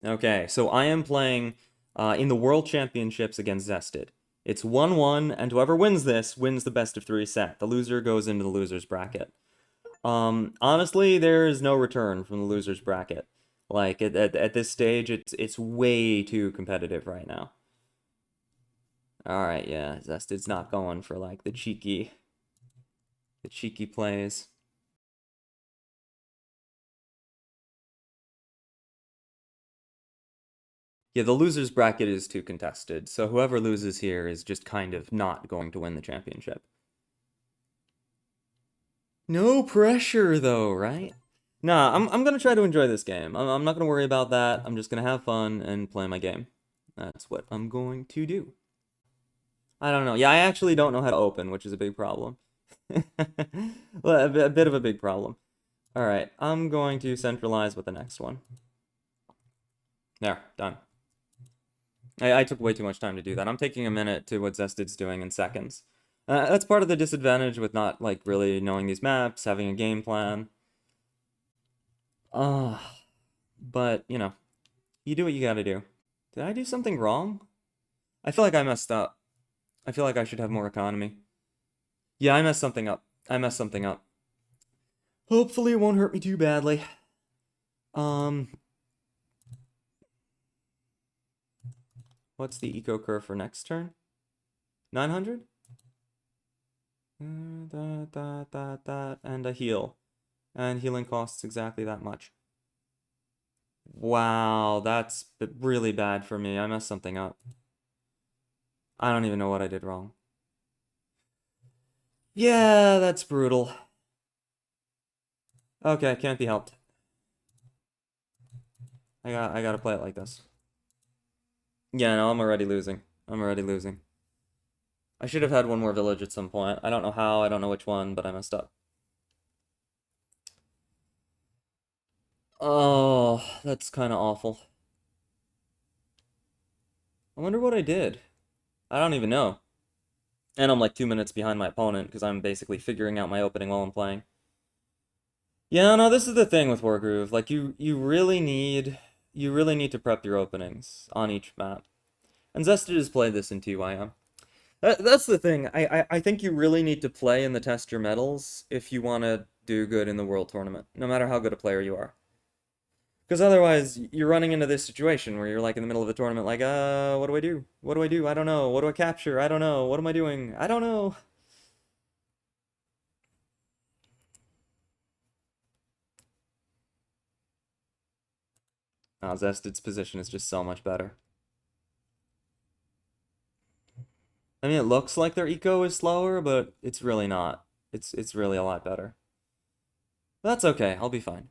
Okay, so I am playing in the World Championships against Zested. It's 1-1, and whoever wins this wins the best of three set. The loser goes into the loser's bracket. Honestly, there is no return from the loser's bracket. Like at this stage, it's way too competitive right now. All right, yeah, Zested's not going for like the cheeky plays. Yeah, the loser's bracket is too contested, so whoever loses here is just kind of not going to win the championship. No pressure though, right? Nah, I'm gonna try to enjoy this game. I'm not gonna worry about that. I'm just gonna have fun and play my game. That's what I'm going to do. I don't know. Yeah, I actually don't know how to open, which is a big problem. Well, a bit of a big problem. All right, I'm going to centralize with the next one. There, done. I took way too much time to do that. I'm taking a minute to what Zested's doing in seconds. That's part of the disadvantage with not like really knowing these maps, having a game plan. Uh, but you do what you gotta do. Did I do something wrong? I feel like I messed up. I feel like I should have more economy. Yeah, I messed something up. I messed something up. Hopefully it won't hurt me too badly. Um, what's the eco curve for next turn? 900? And a heal. And healing costs exactly that much. Wow, that's really bad for me. I messed something up. I don't even know what I did wrong. Yeah, that's brutal. Okay, can't be helped. I gotta play it like this. Yeah, no, I'm already losing. I'm already losing. I should have had one more village at some point. I don't know how, I don't know which one, but I messed up. Oh, that's kind of awful. I wonder what I did. I don't even know. And I'm like 2 minutes behind my opponent because I'm basically figuring out my opening while I'm playing. Yeah, no, this is the thing with Wargroove. Like you really need to prep your openings on each map. And Zested has played this in TYM. That's the thing. I think you really need to play in the test your metals if you want to do good in the world tournament, no matter how good a player you are. Because otherwise, you're running into this situation where you're like in the middle of a tournament, like, what do I do? What do I do? I don't know. What do I capture? I don't know. What am I doing? I don't know. Zested's position is just so much better. I mean, it looks like their eco is slower, but it's really not. It's really a lot better. But that's okay. I'll be fine.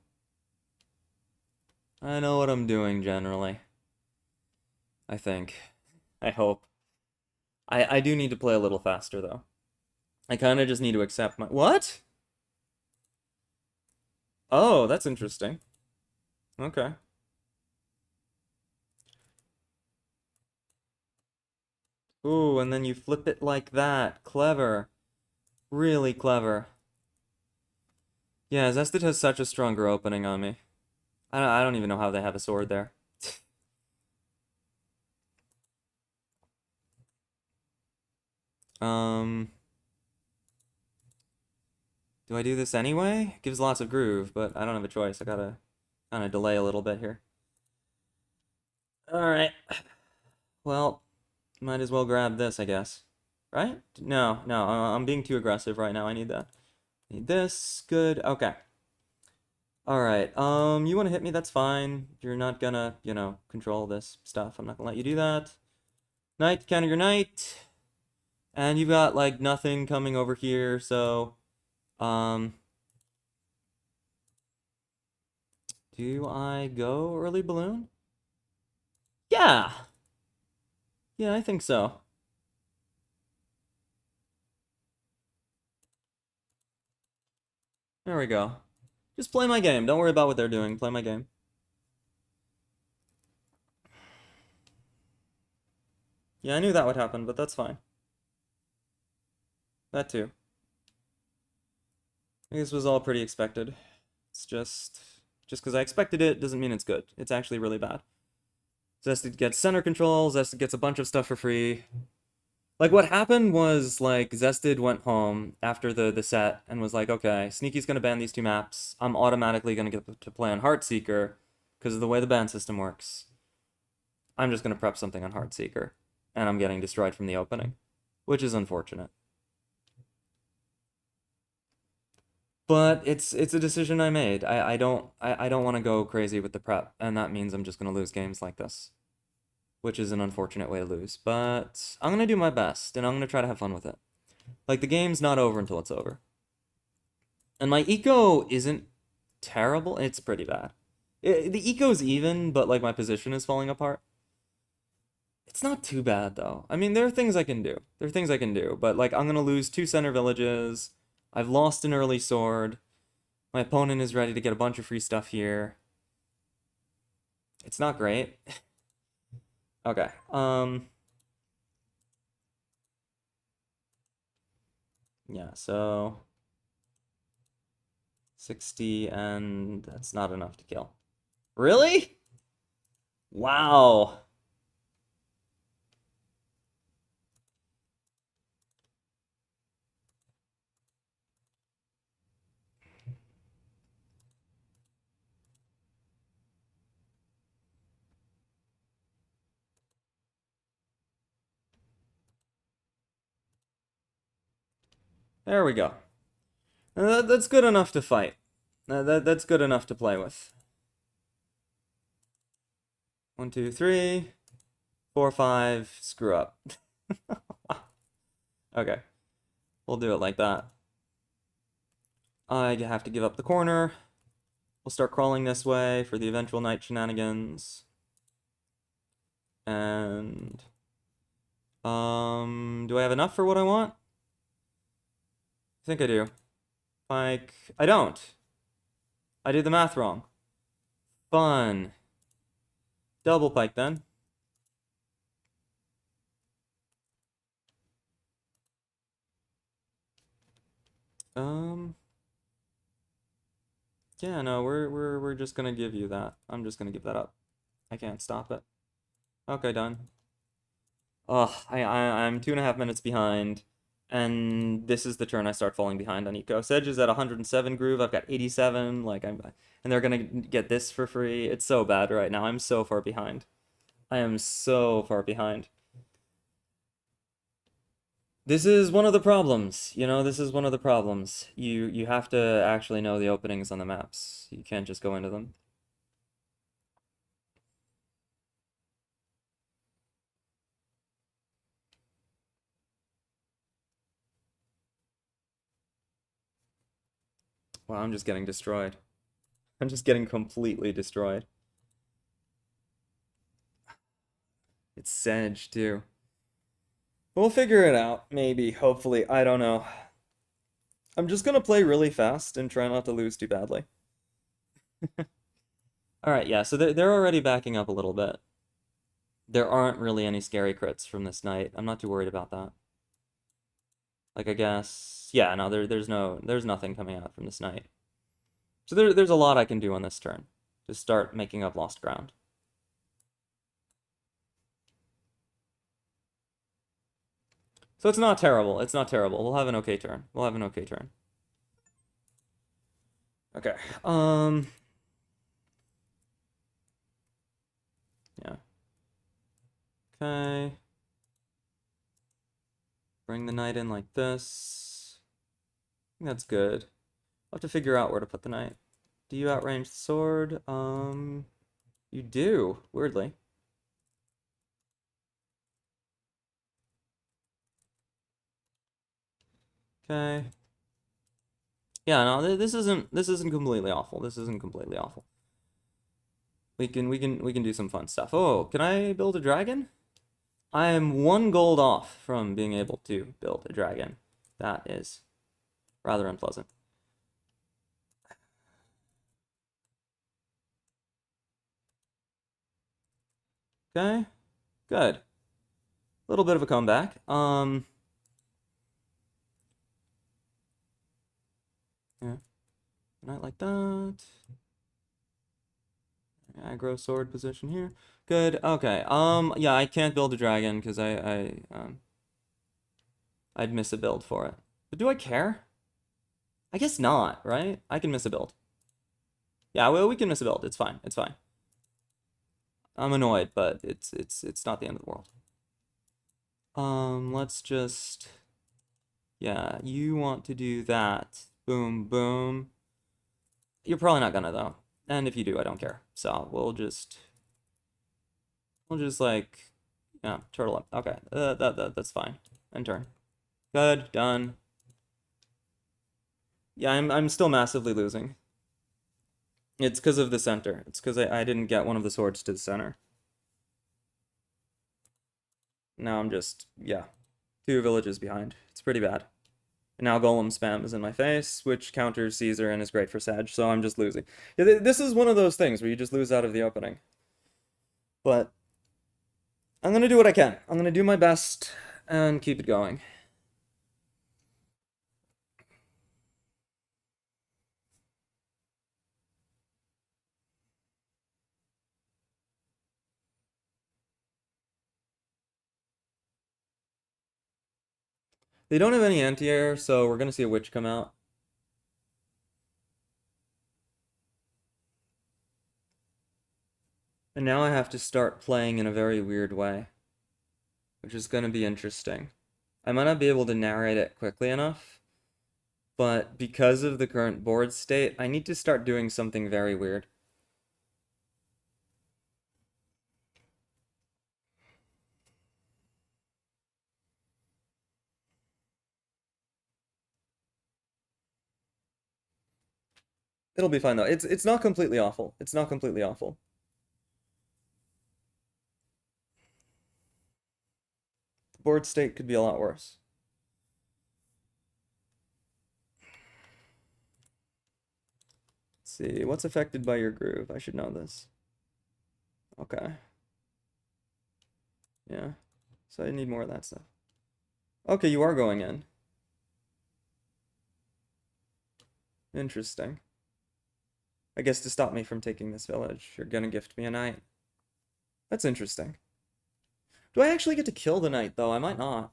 I know what I'm doing generally. I think. I hope. I do need to play a little faster though. I kind of just need to accept my what? Oh, that's interesting. Okay. Ooh, and then you flip it like that. Clever. Really clever. Yeah, Zested has such a stronger opening on me. I don't even know how they have a sword there. Um, do I do this anyway? Gives lots of groove, but I don't have a choice. I gotta kind of delay a little bit here. Alright. Well, might as well grab this, I guess. Right? No, no, I'm being too aggressive right now. I need that. Need this. Good. Okay. Alright. You want to hit me? That's fine. You're not gonna, control this stuff. I'm not gonna let you do that. Knight, counter your knight. And you've got, like, nothing coming over here, so... Um... Do I go early balloon? Yeah! Yeah, I think so. There we go. Just play my game. Don't worry about what they're doing. Play my game. Yeah, I knew that would happen, but that's fine. That too. This was all pretty expected. It's just because I expected it doesn't mean it's good. It's actually really bad. Zested gets center control, Zested gets a bunch of stuff for free. Like, what happened was, like, Zested went home after the set and was like, okay, Sneaky's gonna ban these two maps. I'm automatically gonna get to play on Heartseeker because of the way the ban system works. I'm just gonna prep something on Heartseeker, and I'm getting destroyed from the opening, which is unfortunate. But it's a decision I made. I don't want to go crazy with the prep, and that means I'm just gonna lose games like this, which is an unfortunate way to lose. But I'm gonna do my best, and I'm gonna try to have fun with it. Like, the game's not over until it's over. And my eco isn't terrible. It's pretty bad. The eco's even, but like my position is falling apart. It's not too bad though. I mean, there are things I can do. There are things I can do, but like I'm gonna lose two center villages. I've lost an early sword. My opponent is ready to get a bunch of free stuff here. It's not great. Okay. Yeah, so 60 and that's not enough to kill. Really? Wow. There we go. That's good enough to fight. That's good enough to play with. 1, 2, 3, 4, 5. Screw up. Okay, we'll do it like that. I have to give up the corner. We'll start crawling this way for the eventual night shenanigans. And do I have enough for what I want? I think I do. Like, I don't. I did the math wrong. Fun. Double pike then. Yeah, no, we're just gonna give you that. I'm just gonna give that up. I can't stop it. Okay, done. Ugh, I'm 2.5 minutes behind, and this is the turn I start falling behind on eco. Sedge is at 107 groove. I've got 87. Like and they're gonna get this for free. It's so bad right now. I'm so far behind. I am so far behind. This is one of the problems, you know, this is one of the problems. You have to actually know the openings on the maps. You can't just go into them. Wow, I'm just getting destroyed. I'm just getting completely destroyed. It's Sedge, too. We'll figure it out, maybe, hopefully, I don't know. I'm just gonna play really fast and try not to lose too badly. Alright, yeah, so they're already backing up a little bit. There aren't really any scary crits from this night. I'm not too worried about that. Like, I guess... Yeah, no, there's nothing coming out from this night. So there's a lot I can do on this turn. Just start making up lost ground. So it's not terrible. It's not terrible. We'll have an okay turn. We'll have an okay turn. Okay. Yeah. Okay. Bring the knight in like this. I think that's good. I'll have to figure out where to put the knight. Do you outrange the sword? You do, weirdly. Okay. Yeah, no, this isn't completely awful. This isn't completely awful. We can do some fun stuff. Oh, can I build a dragon? I am 1 gold off from being able to build a dragon. That is rather unpleasant. Okay, good. A little bit of a comeback. Yeah, not like that. Aggro sword position here. Good. Okay. Yeah, I can't build a dragon because I'd miss a build for it. But do I care? I guess not, right? I can miss a build. Yeah, well, we can miss a build. It's fine. It's fine. I'm annoyed, but it's not the end of the world. Let's just, yeah, you want to do that. Boom, boom. You're probably not gonna though. And if you do, I don't care. So we'll just like, yeah, turtle up. Okay, that's fine. End turn. Good, done. Yeah, I'm still massively losing. It's because of the center. It's because I didn't get one of the swords to the center. Now I'm just, yeah, 2 villages behind. It's pretty bad. And now Golem spam is in my face, which counters Caesar and is great for Sag, so I'm just losing. Yeah, this is one of those things where you just lose out of the opening. But I'm gonna do what I can. I'm gonna do my best and keep it going. They don't have any anti-air, so we're gonna see a witch come out. And now I have to start playing in a very weird way, which is gonna be interesting. I might not be able to narrate it quickly enough, but because of the current board state, I need to start doing something very weird. It'll be fine though. It's not completely awful. It's not completely awful. The board state could be a lot worse. Let's see, what's affected by your groove? I should know this. Okay. Yeah. So I need more of that stuff. Okay, you are going in. Interesting. I guess to stop me from taking this village, you're gonna gift me a knight. That's interesting. Do I actually get to kill the knight, though? I might not.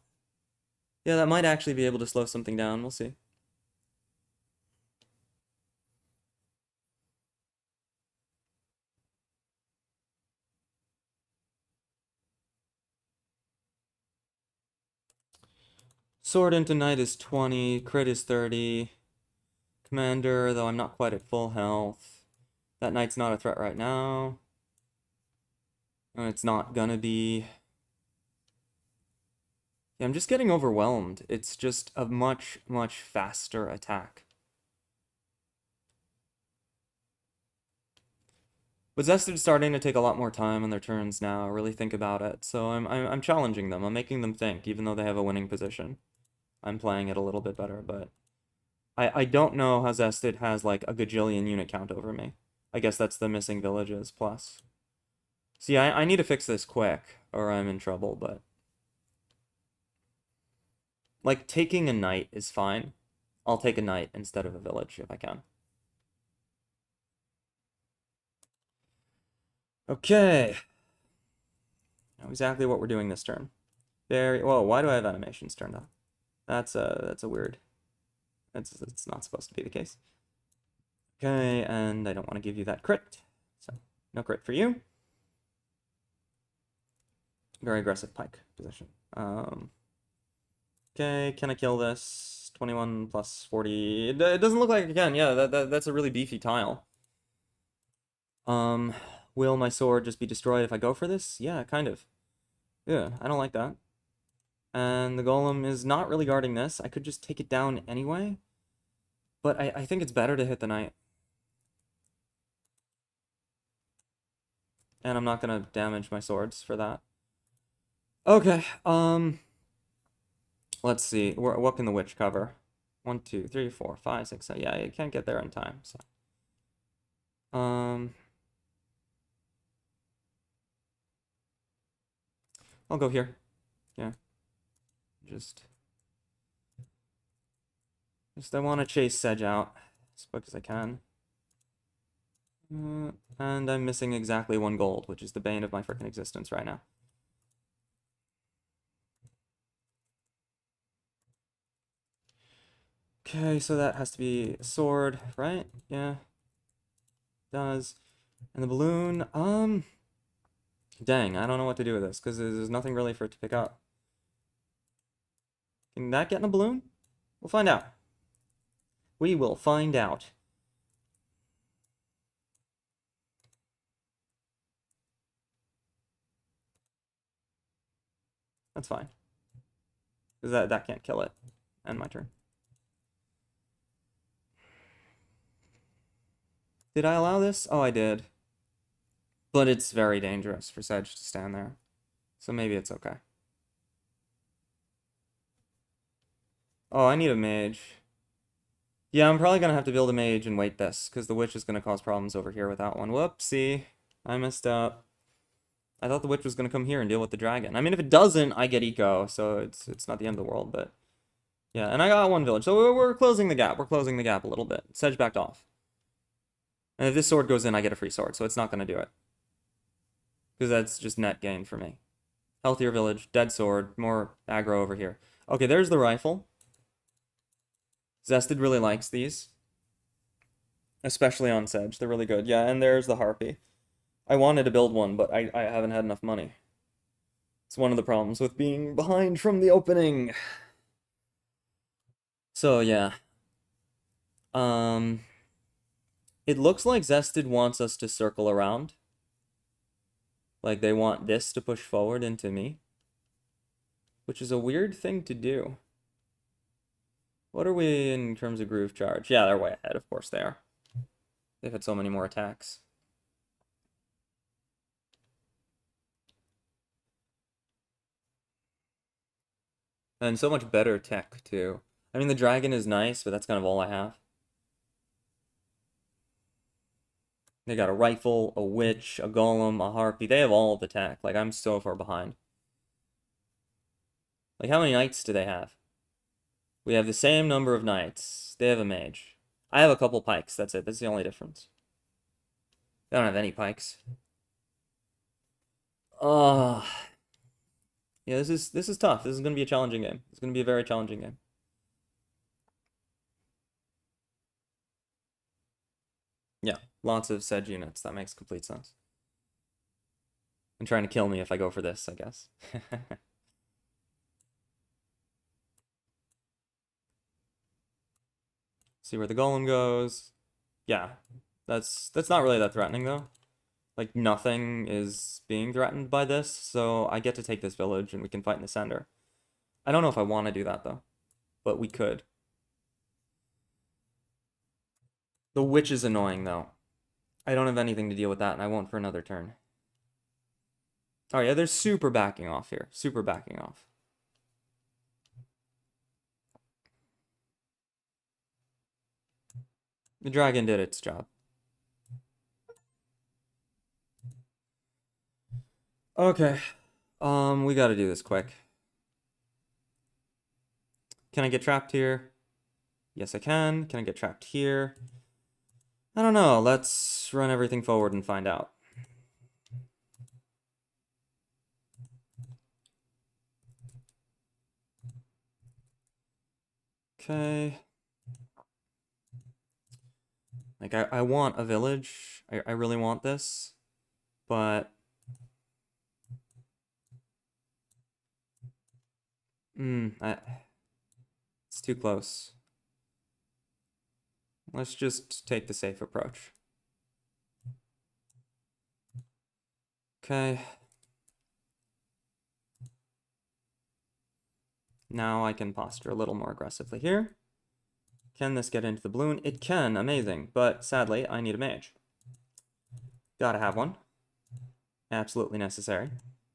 Yeah, that might actually be able to slow something down. We'll see. Sword into knight is 20, crit is 30. Commander, though I'm not quite at full health. That knight's not a threat right now. And it's not gonna be. Yeah, I'm just getting overwhelmed. It's just a much, much faster attack. But Zested's starting to take a lot more time on their turns now, really think about it. So I'm challenging them. I'm making them think, even though they have a winning position. I'm playing it a little bit better, but I don't know how Zested has like a gajillion unit count over me. I guess that's the missing villages plus. See, I need to fix this quick, or I'm in trouble, but like taking a knight is fine. I'll take a knight instead of a village if I can. Okay. Know exactly what we're doing this turn. Very well. Why do I have animations turned on? That's a weird. It's not supposed to be the case. Okay, and I don't want to give you that crit, so no crit for you. Very aggressive pike position. Okay, can I kill this? 21 plus 40. It doesn't look like I can. Yeah, that's a really beefy tile. Will my sword just be destroyed if I go for this? Yeah, kind of. Yeah, I don't like that. And the golem is not really guarding this. I could just take it down anyway. But I think it's better to hit the knight. And I'm not gonna damage my swords for that. Okay, let's see. What can the witch cover? 1, 2, 3, 4, 5, 6, 7. Yeah, you can't get there in time, so. I'll go here. Yeah. Just I want to chase Sedge out as quick as I can. And I'm missing exactly 1 gold, which is the bane of my freaking existence right now. Okay, so that has to be a sword, right? Yeah. Does. And the balloon, dang, I don't know what to do with this, because there's nothing really for it to pick up. Can that get in a balloon? We'll find out. We will find out. That's fine. Because that can't kill it. End my turn. Did I allow this? Oh, I did. But it's very dangerous for Sedge to stand there. So maybe it's okay. Oh, I need a mage. Yeah, I'm probably gonna have to build a mage and wait this, because the witch is gonna cause problems over here without one. Whoopsie. I messed up. I thought the witch was gonna come here and deal with the dragon. I mean, if it doesn't, I get eco, so it's not the end of the world, but... Yeah, and I got 1 village, so we're closing the gap. We're closing the gap a little bit. Sedge backed off. And if this sword goes in, I get a free sword, so it's not gonna do it. Because that's just net gain for me. Healthier village, dead sword, more aggro over here. Okay, there's the rifle. Zested really likes these. Especially on Sedge, they're really good. Yeah, and there's the harpy. I wanted to build one, but I haven't had enough money. It's one of the problems with being behind from the opening. So, yeah. It looks like Zested wants us to circle around. Like, they want this to push forward into me. Which is a weird thing to do. What are we in terms of groove charge? Yeah, they're way ahead. Of course they are. They've had so many more attacks. And so much better tech, too. I mean, the dragon is nice, but that's kind of all I have. They got a rifle, a witch, a golem, a harpy. They have all the tech. Like, I'm so far behind. Like, how many knights do they have? We have the same number of knights. They have a mage. I have a couple pikes. That's it. That's the only difference. They don't have any pikes. Yeah, this is tough. This is gonna be a challenging game. It's gonna be a very challenging game. Yeah, lots of Sedge units. That makes complete sense. And trying to kill me if I go for this, I guess. See where the golem goes. Yeah, that's not really that threatening though. Like nothing is being threatened by this, so I get to take this village and we can fight in the center. I don't know if I want to do that though, but we could. The witch is annoying though. I don't have anything to deal with that, and I won't for another turn. Oh yeah, they're super backing off here. Super backing off. The dragon did its job. Okay. We gotta do this quick. Can I get trapped here? Yes, I can. Can I get trapped here? I don't know. Let's run everything forward and find out. Okay. Like, I want a village. I really want this. But... it's too close. Let's just take the safe approach. Okay. Now I can posture a little more aggressively here. Can this get into the balloon? It can, amazing. But sadly, I need a mage. Gotta have one. Absolutely necessary.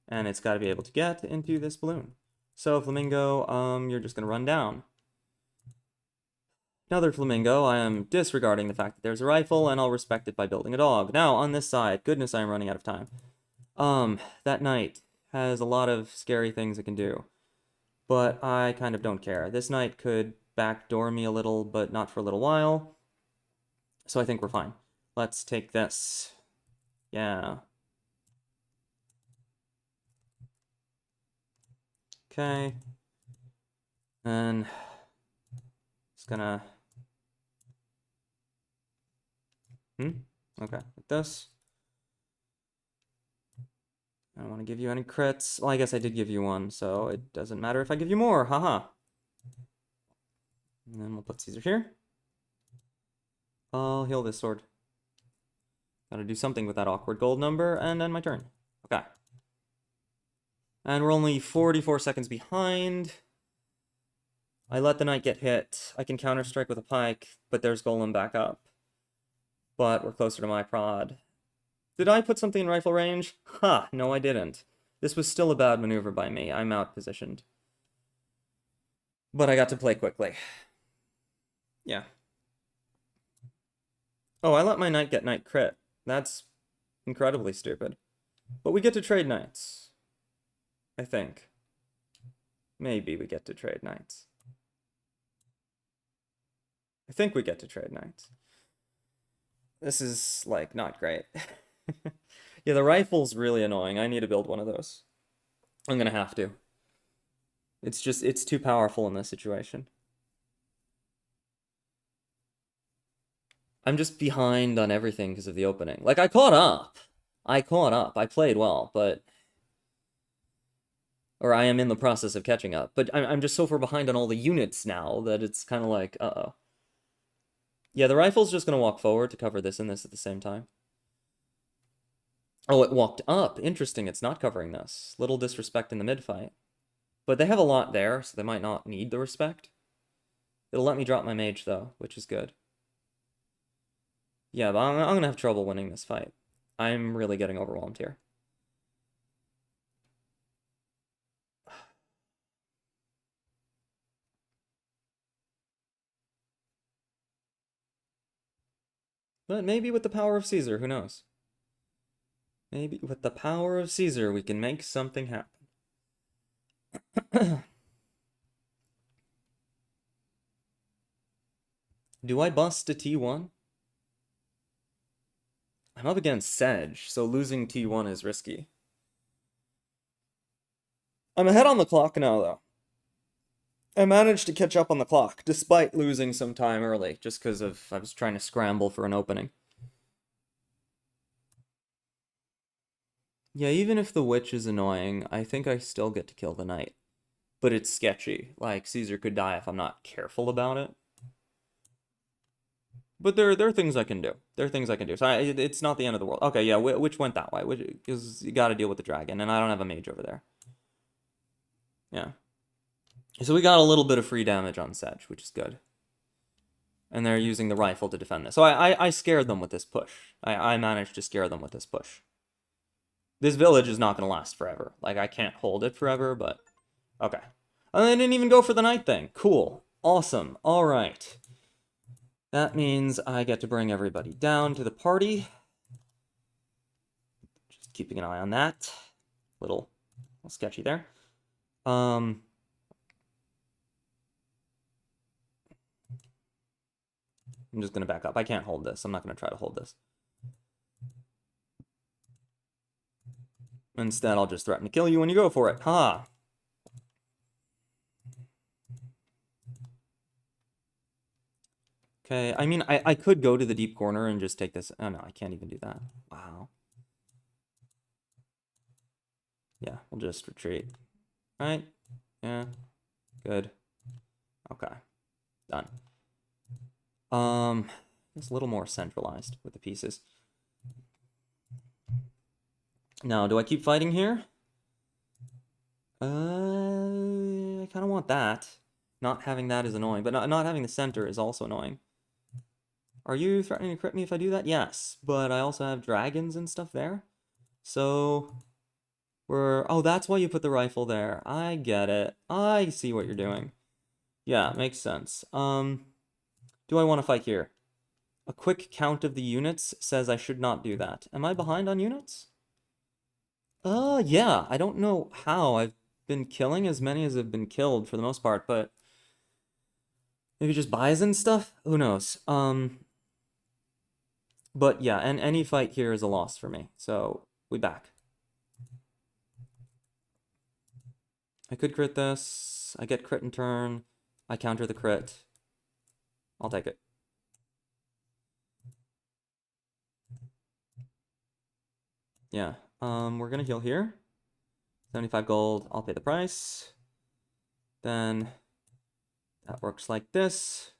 And it's gotta be able to get into this balloon. So, Flamingo, you're just gonna run down. Another Flamingo, I am disregarding the fact that there's a rifle, and I'll respect it by building a dog. Now, on this side, goodness, I am running out of time. That knight has a lot of scary things it can do. But I kind of don't care. This knight could backdoor me a little, but not for a little while. So I think we're fine. Let's take this. Yeah. Okay. And it's gonna... Okay, like this. I don't want to give you any crits. Well, I guess I did give you one, so it doesn't matter if I give you more. Haha. And then we'll put Caesar here. I'll heal this sword. Gotta do something with that awkward gold number, and end my turn. Okay. And we're only 44 seconds behind. I let the knight get hit. I can counter-strike with a pike, but there's golem back up. But we're closer to my prod. Did I put something in rifle range? Ha! No, I didn't. This was still a bad maneuver by me. I'm out-positioned. But I got to play quickly. Yeah. Oh, I let my knight get knight crit. That's incredibly stupid. But we get to trade knights. I think. Maybe we get to trade knights. I think we get to trade knights. This is, like, not great. Yeah, the rifle's really annoying. I need to build one of those. I'm gonna have to. It's just, it's too powerful in this situation. I'm just behind on everything because of the opening. Like, I caught up. I played well, but... Or I am in the process of catching up. But I'm just so far behind on all the units now that it's kind of like, uh-oh. Yeah, the rifle's just going to walk forward to cover this and this at the same time. Oh, it walked up. Interesting, it's not covering this. Little disrespect in the mid-fight. But they have a lot there, so they might not need the respect. It'll let me drop my mage, though, which is good. Yeah, but I'm going to have trouble winning this fight. I'm really getting overwhelmed here. But maybe with the power of Caesar, who knows? Maybe with the power of Caesar, we can make something happen. Do I bust a T1? I'm up against Sedge, so losing T1 is risky. I'm ahead on the clock now, though. I managed to catch up on the clock, despite losing some time early, just because I was trying to scramble for an opening. Yeah, even if the witch is annoying, I think I still get to kill the knight. But it's sketchy. Like, Caesar could die if I'm not careful about it. But there are things I can do. There are things I can do. So it's not the end of the world. Okay, yeah, which went that way. Because you gotta deal with the dragon, and I don't have a mage over there. Yeah. So we got a little bit of free damage on Sedge, which is good. And they're using the rifle to defend this. So I scared them with this push. I managed to scare them with this push. This village is not going to last forever. Like, I can't hold it forever, but... Okay. And they didn't even go for the night thing. Cool. Awesome. Alright. That means I get to bring everybody down to the party. Just keeping an eye on that. Little sketchy there. I'm just going to back up. I can't hold this. I'm not going to try to hold this. Instead, I'll just threaten to kill you when you go for it. Ha! Okay, I mean, I could go to the deep corner and just take this. Oh, no, I can't even do that. Wow. Yeah, we'll just retreat. Right? Yeah. Good. Okay. Done. It's a little more centralized with the pieces. Now, do I keep fighting here? I kind of want that. Not having that is annoying, but not having the center is also annoying. Are you threatening to crit me if I do that? Yes, but I also have dragons and stuff there. So, oh, that's why you put the rifle there. I get it. I see what you're doing. Yeah, makes sense. Do I want to fight here? A quick count of the units says I should not do that. Am I behind on units? Yeah. I don't know how. I've been killing as many as have been killed for the most part, but maybe just bison stuff? Who knows? But yeah, and any fight here is a loss for me. So we back. I could crit this. I get crit in turn. I counter the crit. I'll take it. Yeah. We're gonna heal here. 75 gold. I'll pay the price. Then that works like this.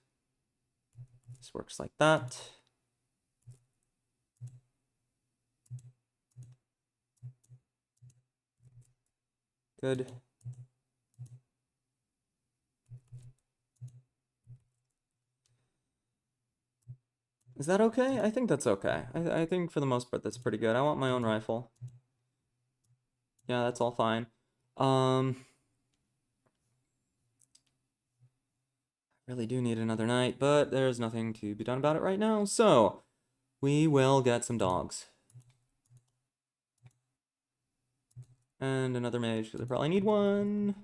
This works like that. Good. Is that okay? I think that's okay. I think for the most part that's pretty good. I want my own rifle. Yeah, that's all fine. Really do need another night, but there's nothing to be done about it right now, so we will get some dogs. And another mage, because I probably need one.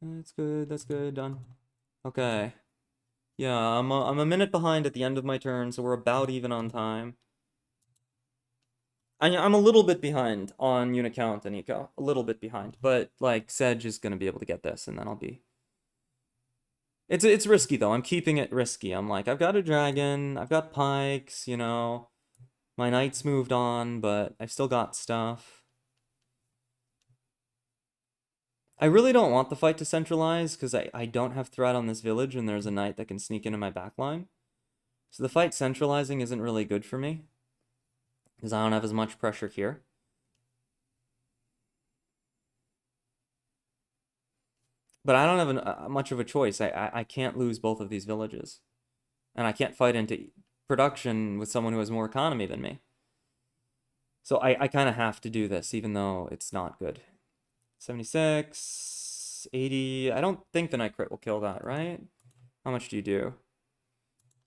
That's good, done. Okay. Yeah, I'm a minute behind at the end of my turn, so we're about even on time. I'm a little bit behind on unit count and eco. A little bit behind, but like Sedge is gonna be able to get this, and then I'll be. It's risky though. I'm keeping it risky. I'm like, I've got a dragon, I've got pikes, you know. My knight's moved on, but I've still got stuff. I really don't want the fight to centralize because I don't have threat on this village and there's a knight that can sneak into my backline. So the fight centralizing isn't really good for me because I don't have as much pressure here. But I don't have much of a choice. I can't lose both of these villages. And I can't fight into production with someone who has more economy than me. So I kind of have to do this, even though it's not good. 76, 80. I don't think the night crit will kill that, right? How much do you do?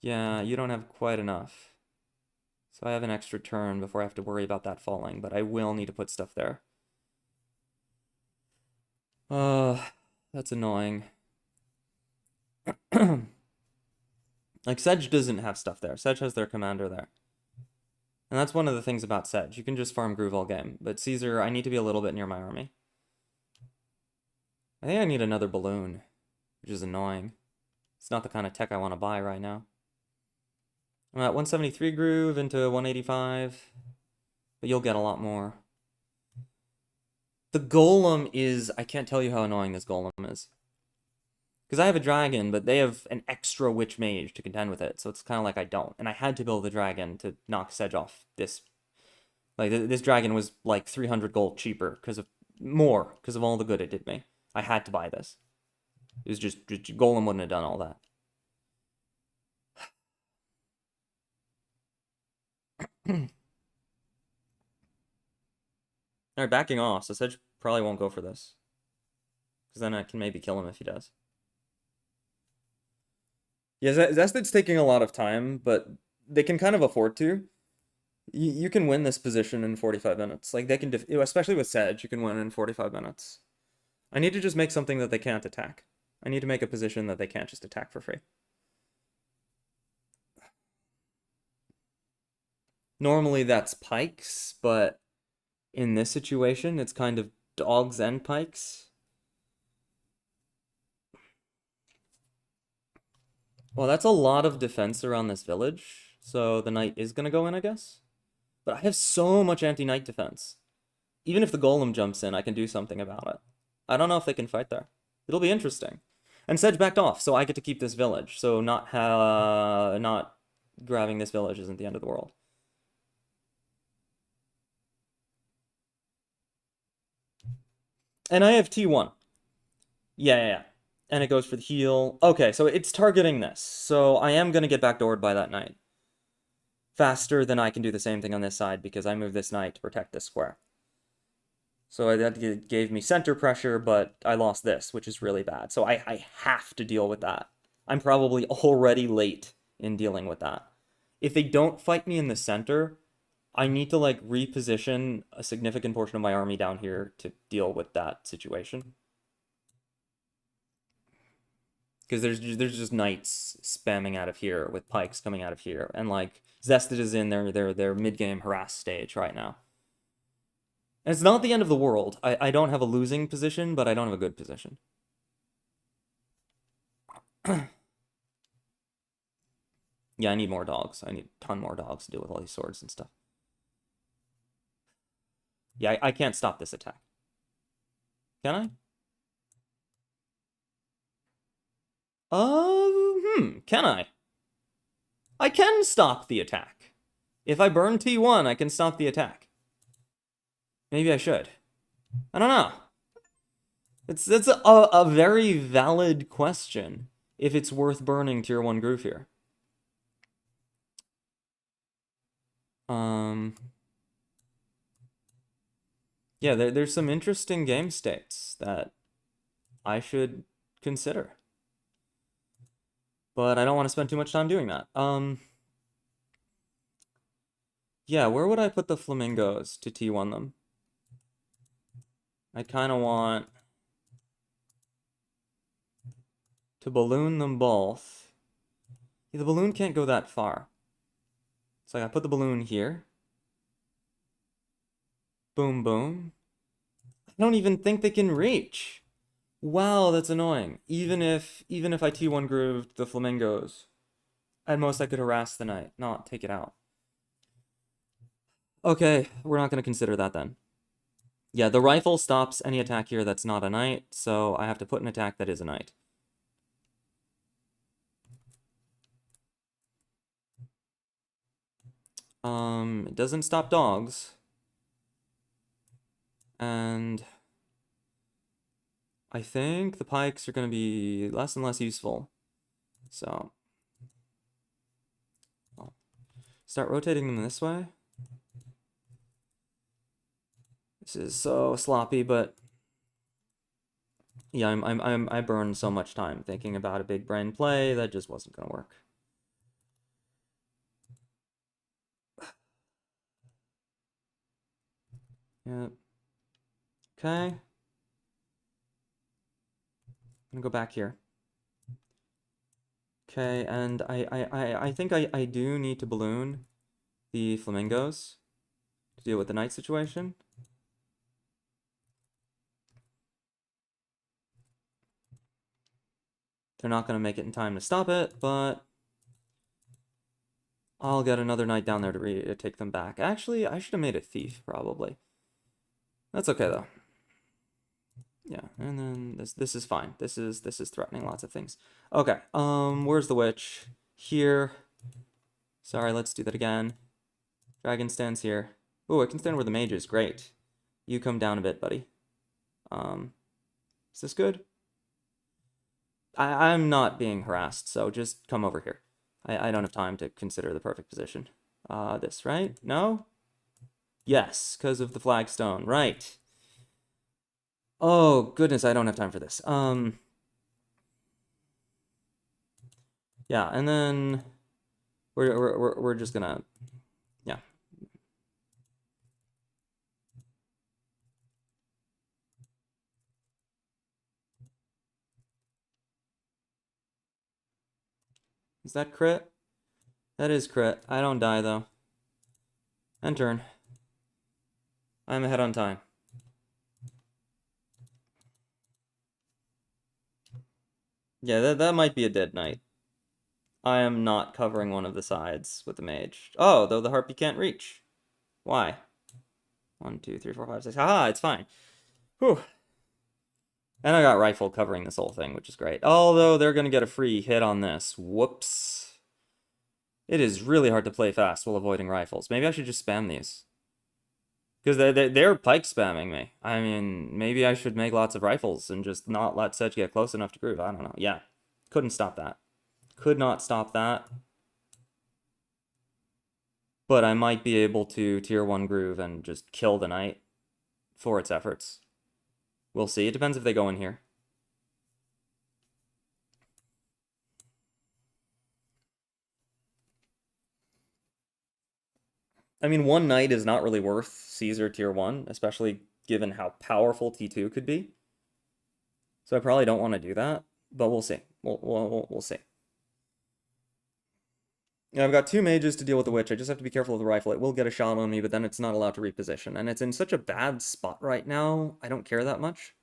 Yeah, you don't have quite enough. So I have an extra turn before I have to worry about that falling, but I will need to put stuff there. That's annoying. Like, Sedge doesn't have stuff there. Sedge has their commander there. And that's one of the things about Sedge. You can just farm Groove all game. But Caesar, I need to be a little bit near my army. I think I need another balloon, which is annoying. It's not the kind of tech I want to buy right now. I'm at 173 Groove into 185. But you'll get a lot more. The golem is... I can't tell you how annoying this golem is. Because I have a dragon, but they have an extra witch mage to contend with it. So it's kind of like I don't. And I had to build the dragon to knock Sedge off this. Like, this dragon was like 300 gold cheaper because of... More, because of all the good it did me. I had to buy this. It was just golem wouldn't have done all that. Alright, backing off, so Sedge probably won't go for this. Because then I can maybe kill him if he does. Yeah, Zested's taking a lot of time, but they can kind of afford to. You can win this position in 45 minutes. Like, they can, especially with Sedge, you can win in 45 minutes. I need to just make something that they can't attack. I need to make a position that they can't just attack for free. Normally that's pikes, but in this situation, it's kind of dogs and pikes. Well, that's a lot of defense around this village, so the knight is gonna go in, I guess. But I have so much anti-knight defense. Even if the golem jumps in, I can do something about it. I don't know if they can fight there. It'll be interesting. And Sedge backed off, so I get to keep this village. So not grabbing this village isn't the end of the world. And I have T1. Yeah. And it goes for the heal. Okay, so it's targeting this. So I am going to get backdoored by that knight. Faster than I can do the same thing on this side because I move this knight to protect this square. So that gave me center pressure, but I lost this, which is really bad. So I have to deal with that. I'm probably already late in dealing with that. If they don't fight me in the center, I need to like reposition a significant portion of my army down here to deal with that situation. Because there's just knights spamming out of here with pikes coming out of here, and like Zested is in their mid game harass stage right now. And it's not the end of the world. I don't have a losing position, but I don't have a good position. Yeah, I need more dogs. I need a ton more dogs to deal with all these swords and stuff. Yeah, I can't stop this attack. Can I? Can I? I can stop the attack. If I burn T1, I can stop the attack. Maybe I should. I don't know. It's a very valid question if it's worth burning tier 1 groove here. Yeah, there's some interesting game states that I should consider. But I don't want to spend too much time doing that. Yeah, where would I put the flamingos to T1 them? I kind of want to balloon them both. Yeah, the balloon can't go that far. So I put the balloon here. Boom, boom. I don't even think they can reach. Wow, that's annoying. Even if I T1 grooved the flamingos, at most I could harass the knight, not take it out. Okay, we're not going to consider that then. Yeah, the rifle stops any attack here that's not a knight, so I have to put an attack that is a knight. It doesn't stop dogs. And I think the pikes are going to be less and less useful. So I'll start rotating them this way. This is so sloppy, but yeah, I burned so much time thinking about a big brain play that just wasn't going to work. Yep. Okay. I'm gonna go back here. Okay, and I think I do need to balloon the flamingos to deal with the knight situation. They're not gonna make it in time to stop it, but I'll get another knight down there to take them back. Actually, I should have made a thief, probably. That's okay, though. Yeah, and then this is fine. This is threatening lots of things. Okay, where's the witch? Here. Sorry, let's do that again. Dragon stands here. Ooh, I can stand where the mage is. Great. You come down a bit, buddy. Is this good? I'm not being harassed, so just come over here. I don't have time to consider the perfect position. This, right? No? Yes, because of the flagstone. Right. Oh, goodness, I don't have time for this. Yeah, and then we're just gonna, yeah. Is that crit? That is crit. I don't die, though. End turn. I'm ahead on time. Yeah, that might be a dead knight. I am not covering one of the sides with the mage. Oh, though the harpy can't reach. Why? 1, 2, 3, 4, 5, 6. Haha, it's fine. Whew. And I got rifle covering this whole thing, which is great. Although they're going to get a free hit on this. Whoops. It is really hard to play fast while avoiding rifles. Maybe I should just spam these. Because they're pike spamming me. I mean, maybe I should make lots of rifles and just not let Sedge get close enough to groove. I don't know. Yeah. Couldn't stop that. Could not stop that. But I might be able to tier 1 groove and just kill the knight for its efforts. We'll see. It depends if they go in here. I mean, one knight is not really worth Caesar tier 1, especially given how powerful T2 could be. So I probably don't want to do that, but we'll see. We'll see. Yeah, I've got 2 mages to deal with the witch. I just have to be careful of the rifle. It will get a shot on me, but then it's not allowed to reposition. And it's in such a bad spot right now, I don't care that much.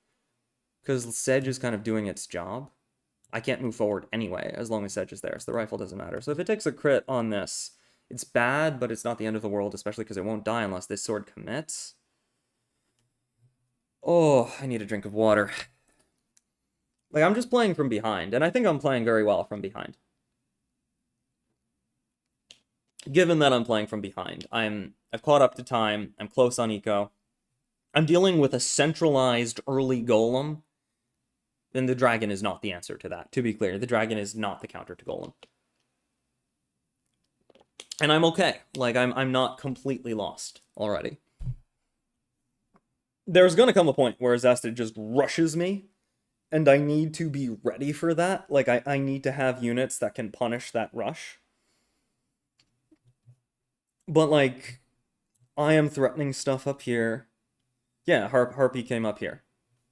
Because Sedge is kind of doing its job. I can't move forward anyway, as long as Sedge is there, so the rifle doesn't matter. So if it takes a crit on this, it's bad, but it's not the end of the world, especially because it won't die unless this sword commits. Oh, I need a drink of water. Like, I'm just playing from behind, and I think I'm playing very well from behind. Given that I'm playing from behind, I've caught up to time, I'm close on eco. I'm dealing with a centralized early golem, then the dragon is not the answer to that. To be clear, the dragon is not the counter to golem. And I'm okay. Like, I'm not completely lost already. There's gonna come a point where Zested just rushes me, and I need to be ready for that. Like, I need to have units that can punish that rush. But, like, I am threatening stuff up here. Yeah, Harpy came up here.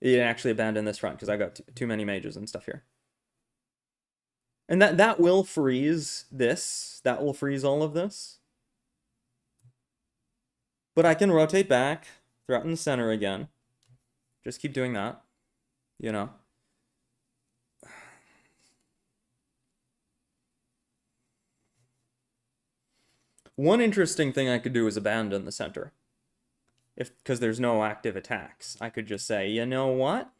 It actually abandoned this front because I got too many mages and stuff here. And that will freeze this. That will freeze all of this. But I can rotate back, threaten the center again. Just keep doing that, you know. One interesting thing I could do is abandon the center. Because there's no active attacks. I could just say, you know what?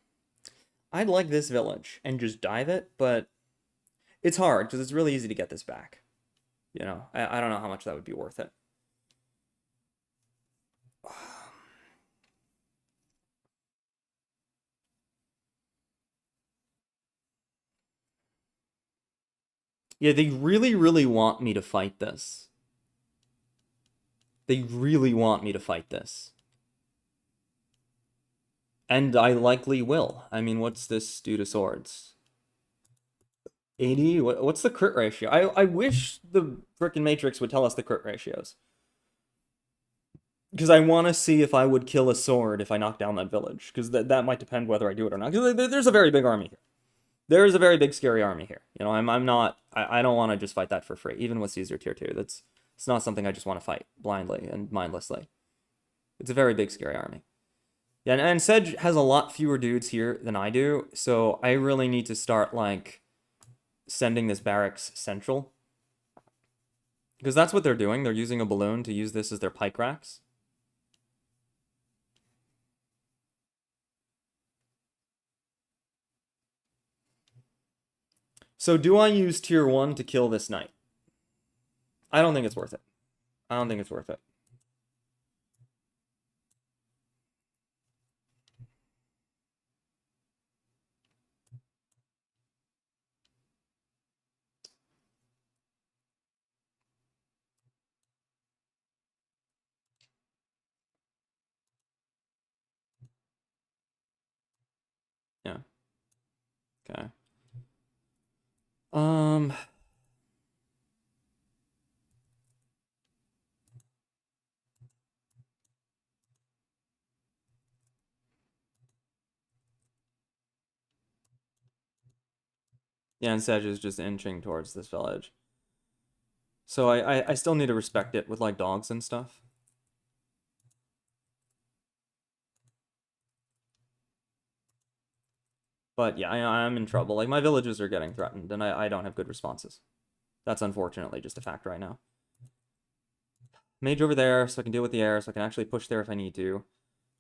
I'd like this village and just dive it, but it's hard because it's really easy to get this back. You know, I don't know how much that would be worth it. Yeah, they really, really want me to fight this. They really want me to fight this. And I likely will. I mean, what's this do to swords? 80? What's the crit ratio? I wish the frickin' Matrix would tell us the crit ratios. Because I want to see if I would kill a sword if I knock down that village. Because that might depend whether I do it or not. Because there's a very big army here. There is a very big scary army here. You know, I'm not... I don't want to just fight that for free. Even with Caesar tier 2. It's not something I just want to fight blindly and mindlessly. It's a very big scary army. Yeah, and Sedge has a lot fewer dudes here than I do. So I really need to start, like, sending this barracks central. Because that's what they're doing. They're using a balloon to use this as their pike racks. So do I use tier 1 to kill this knight? I don't think it's worth it. I don't think it's worth it. Yeah. Okay. Yeah, and Sedge is just inching towards this village. So I still need to respect it with, like, dogs and stuff. But yeah, I'm in trouble. Like, my villages are getting threatened, and I don't have good responses. That's unfortunately just a fact right now. Mage over there, so I can deal with the air, so I can actually push there if I need to.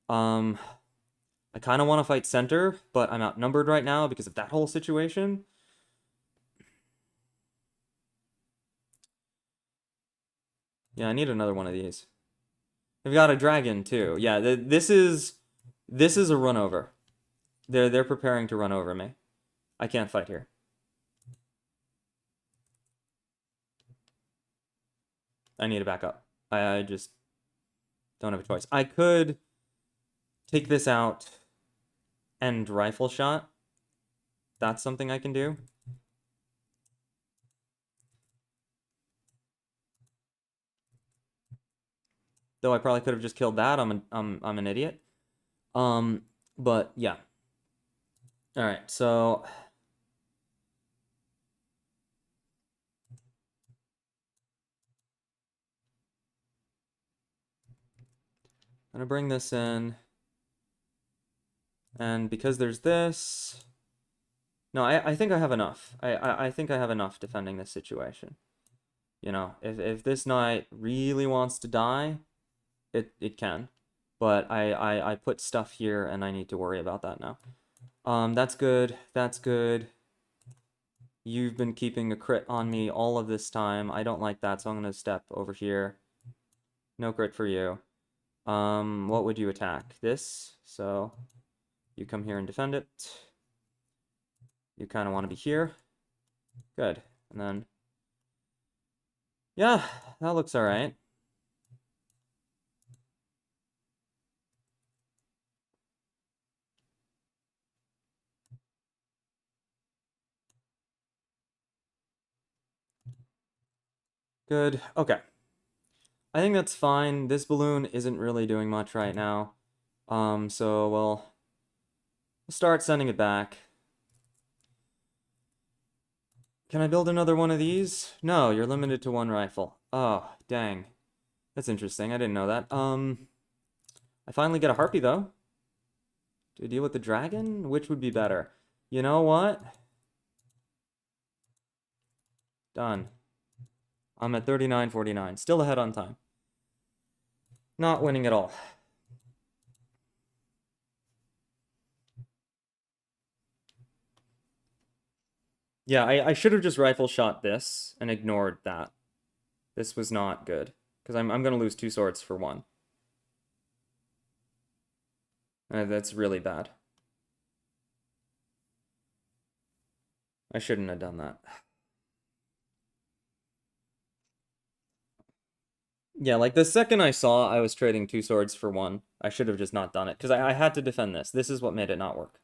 I kind of want to fight center, but I'm outnumbered right now because of that whole situation. Yeah, I need another one of these. They've got a dragon too. Yeah, this is a run over. They're preparing to run over me. I can't fight here. I need to back up. I just don't have a choice. I could take this out and rifle shot. That's something I can do. Though I probably could have just killed that. I'm an idiot. But yeah. All right, so gonna bring this in. And because there's this... No, I think I have enough. I think I have enough defending this situation. You know, if this knight really wants to die, it can. But I put stuff here, and I need to worry about that now. That's good. That's good. You've been keeping a crit on me all of this time. I don't like that, so I'm going to step over here. No crit for you. What would you attack? This. So you come here and defend it. You kind of want to be here. Good. And then... yeah, that looks alright. Good. Okay. I think that's fine. This balloon isn't really doing much right now. So we'll start sending it back. Can I build another one of these? No, you're limited to one rifle. Oh, dang. That's interesting. I didn't know that. I finally get a harpy, though. To deal with the dragon? Which would be better? You know what? Done. I'm at 39.49. Still ahead on time. Not winning at all. Yeah, I should have just rifle shot this and ignored that. This was not good. Because I'm going to lose 2 swords for 1. That's really bad. I shouldn't have done that. Yeah, like the second I saw I was trading 2 swords for 1, I should have just not done it. Because I had to defend this. This is what made it not work.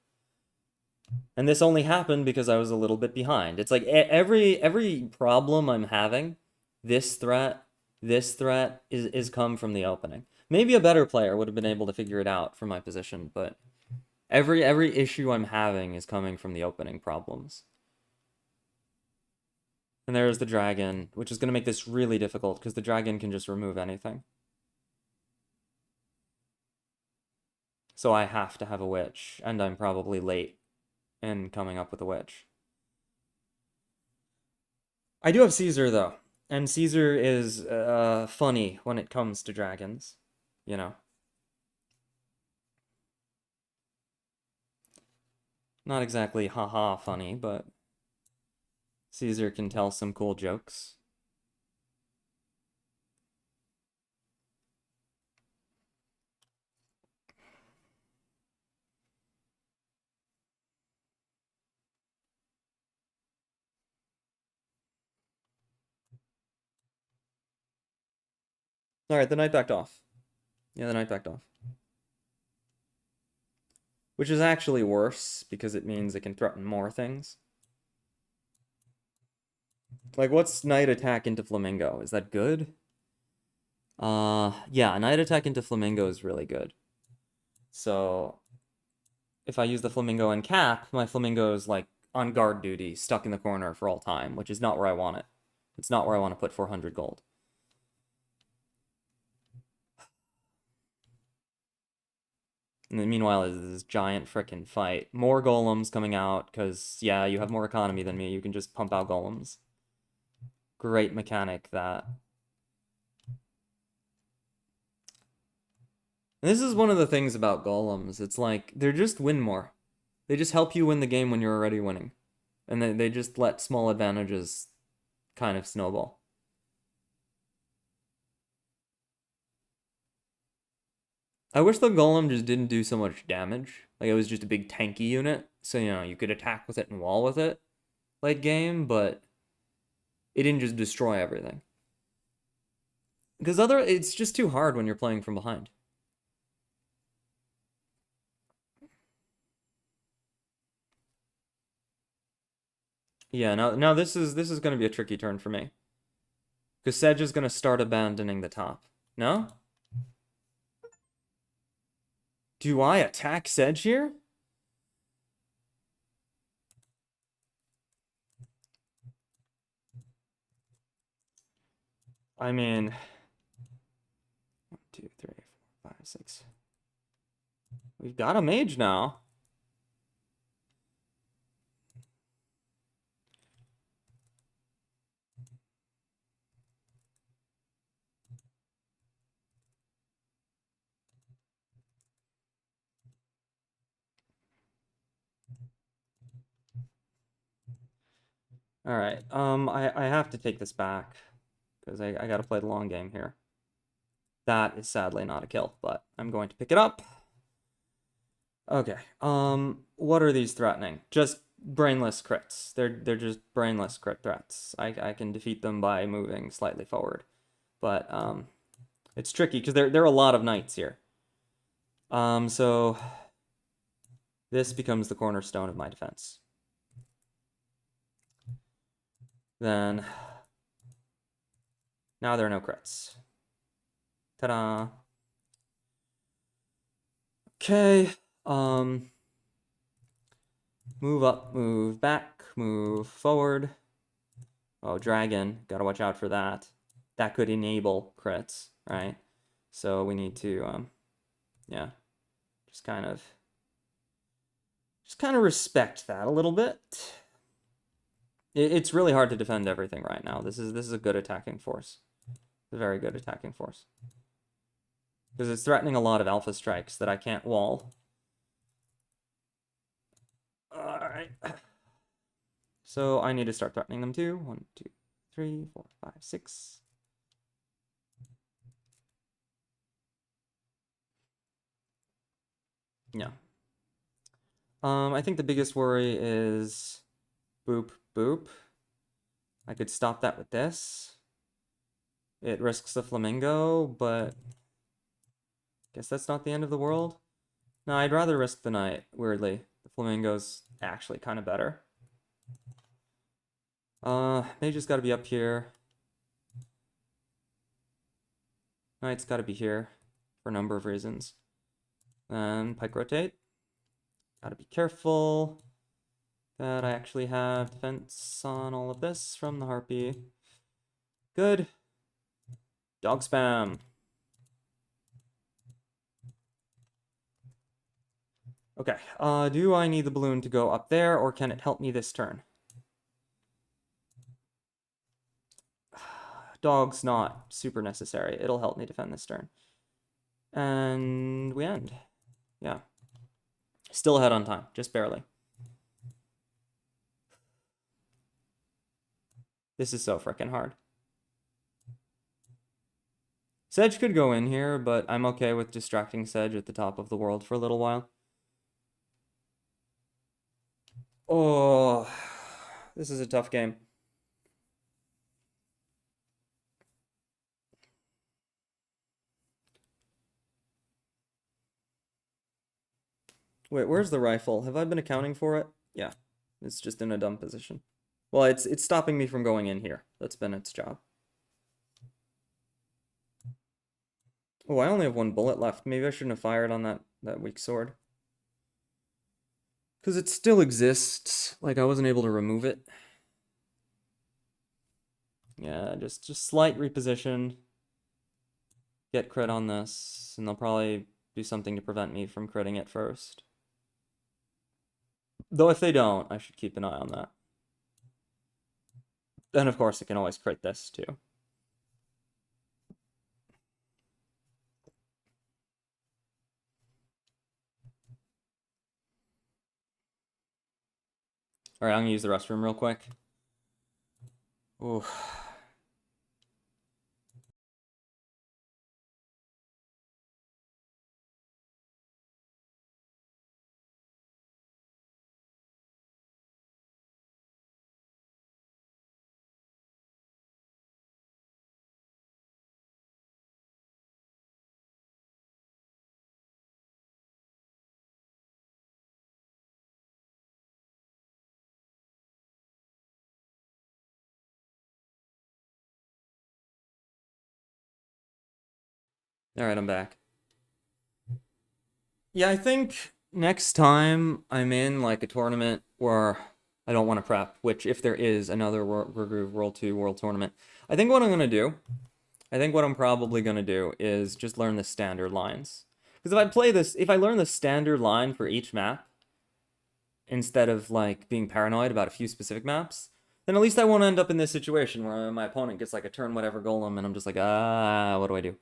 And this only happened because I was a little bit behind. It's like every problem I'm having, this threat is come from the opening. Maybe a better player would have been able to figure it out from my position, but every issue I'm having is coming from the opening problems. And there's the dragon, which is going to make this really difficult because the dragon can just remove anything. So I have to have a witch, and I'm probably late in coming up with a witch. I do have Caesar, though. And Caesar is funny when it comes to dragons, you know. Not exactly haha funny, but Caesar can tell some cool jokes. Alright, the knight backed off. Yeah, the knight backed off. Which is actually worse, because it means it can threaten more things. Like, what's knight attack into flamingo? Is that good? Yeah, knight attack into flamingo is really good. So, if I use the flamingo and cap, my flamingo is, like, on guard duty, stuck in the corner for all time, which is not where I want it. It's not where I want to put 400 gold. And then meanwhile, there's this giant frickin' fight. More golems coming out, because, yeah, you have more economy than me. You can just pump out golems. Great mechanic, that. And this is one of the things about golems. It's like, they're just win more. They just help you win the game when you're already winning. And they just let small advantages kind of snowball. I wish the golem just didn't do so much damage. Like, it was just a big tanky unit. So, you know, you could attack with it and wall with it late game, but it didn't just destroy everything. Because it's just too hard when you're playing from behind. Yeah, now this is going to be a tricky turn for me. Because Sedge is going to start abandoning the top. No? Do I attack Sedge here? I mean... 1, 2, 3, 4, 5, 6. We've got a mage now. All right. I have to take this back because I got to play the long game here. That is sadly not a kill, but I'm going to pick it up. Okay. What are these threatening? Just brainless crits. They're just brainless crit threats. I can defeat them by moving slightly forward, but it's tricky because there are a lot of knights here. So this becomes the cornerstone of my defense. Then now there are no crits. Ta-da. Okay. Move up, move back, move forward. Oh, dragon. Gotta watch out for that. That could enable crits, right? So we need to, yeah, just kind of respect that a little bit. It's really hard to defend everything right now. This is a good attacking force. A very good attacking force. Because it's threatening a lot of alpha strikes that I can't wall. Alright. So I need to start threatening them too. 1, 2, 3, 4, 5, 6. Yeah. I think the biggest worry is boop, boop. I could stop that with this. It risks the flamingo, but guess that's not the end of the world. No, I'd rather risk the knight, weirdly. The flamingo's actually kind of better. Mage has got to be up here. Knight's got to be here for a number of reasons. Then pike rotate. Gotta be careful that I actually have defense on all of this from the harpy. Good. Dog spam. Okay, do I need the balloon to go up there, or can it help me this turn? Dog's not super necessary. It'll help me defend this turn. And we end. Yeah. Still ahead on time, just barely. This is so freaking hard. Sedge could go in here, but I'm okay with distracting Sedge at the top of the world for a little while. Oh, this is a tough game. Wait, where's the rifle? Have I been accounting for it? Yeah, it's just in a dumb position. Well, it's stopping me from going in here. That's been its job. Oh, I only have 1 bullet left. Maybe I shouldn't have fired on that weak sword. Because it still exists. Like, I wasn't able to remove it. Yeah, just slight reposition. Get crit on this, and they'll probably do something to prevent me from critting it first. Though if they don't, I should keep an eye on that. Then, of course, it can always crit this, too. Alright, I'm gonna use the restroom real quick. Ooh. Alright, I'm back. Yeah, I think next time I'm in like a tournament where I don't want to prep, which if there is another Wargroove World 2 World Tournament, I think what I'm going to do, I think what I'm probably going to do is just learn the standard lines. Because if I play this, if I learn the standard line for each map, instead of, like, being paranoid about a few specific maps, then at least I won't end up in this situation where my opponent gets, like, a turn whatever golem, and I'm just like, what do I do?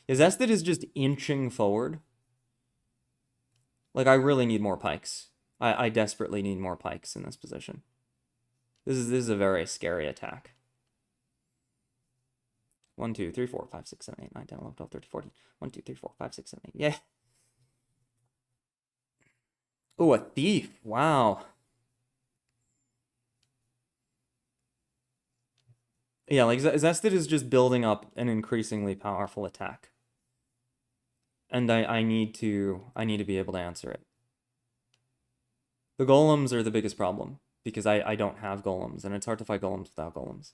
Yeah, Zested is just inching forward. Like, I really need more pikes. I desperately need more pikes in this position. This is a very scary attack. 1, 2, 3, 4, 5, 6, 7, 8, 9, 10, 11, 12, 13, 14. 1, 2, 3, 4, 5, 6, 7, 8. Yeah. Oh, a thief. Wow. Yeah, like Zested is just building up an increasingly powerful attack. And I need to be able to answer it. The golems are the biggest problem because I don't have golems, and it's hard to fight golems without golems.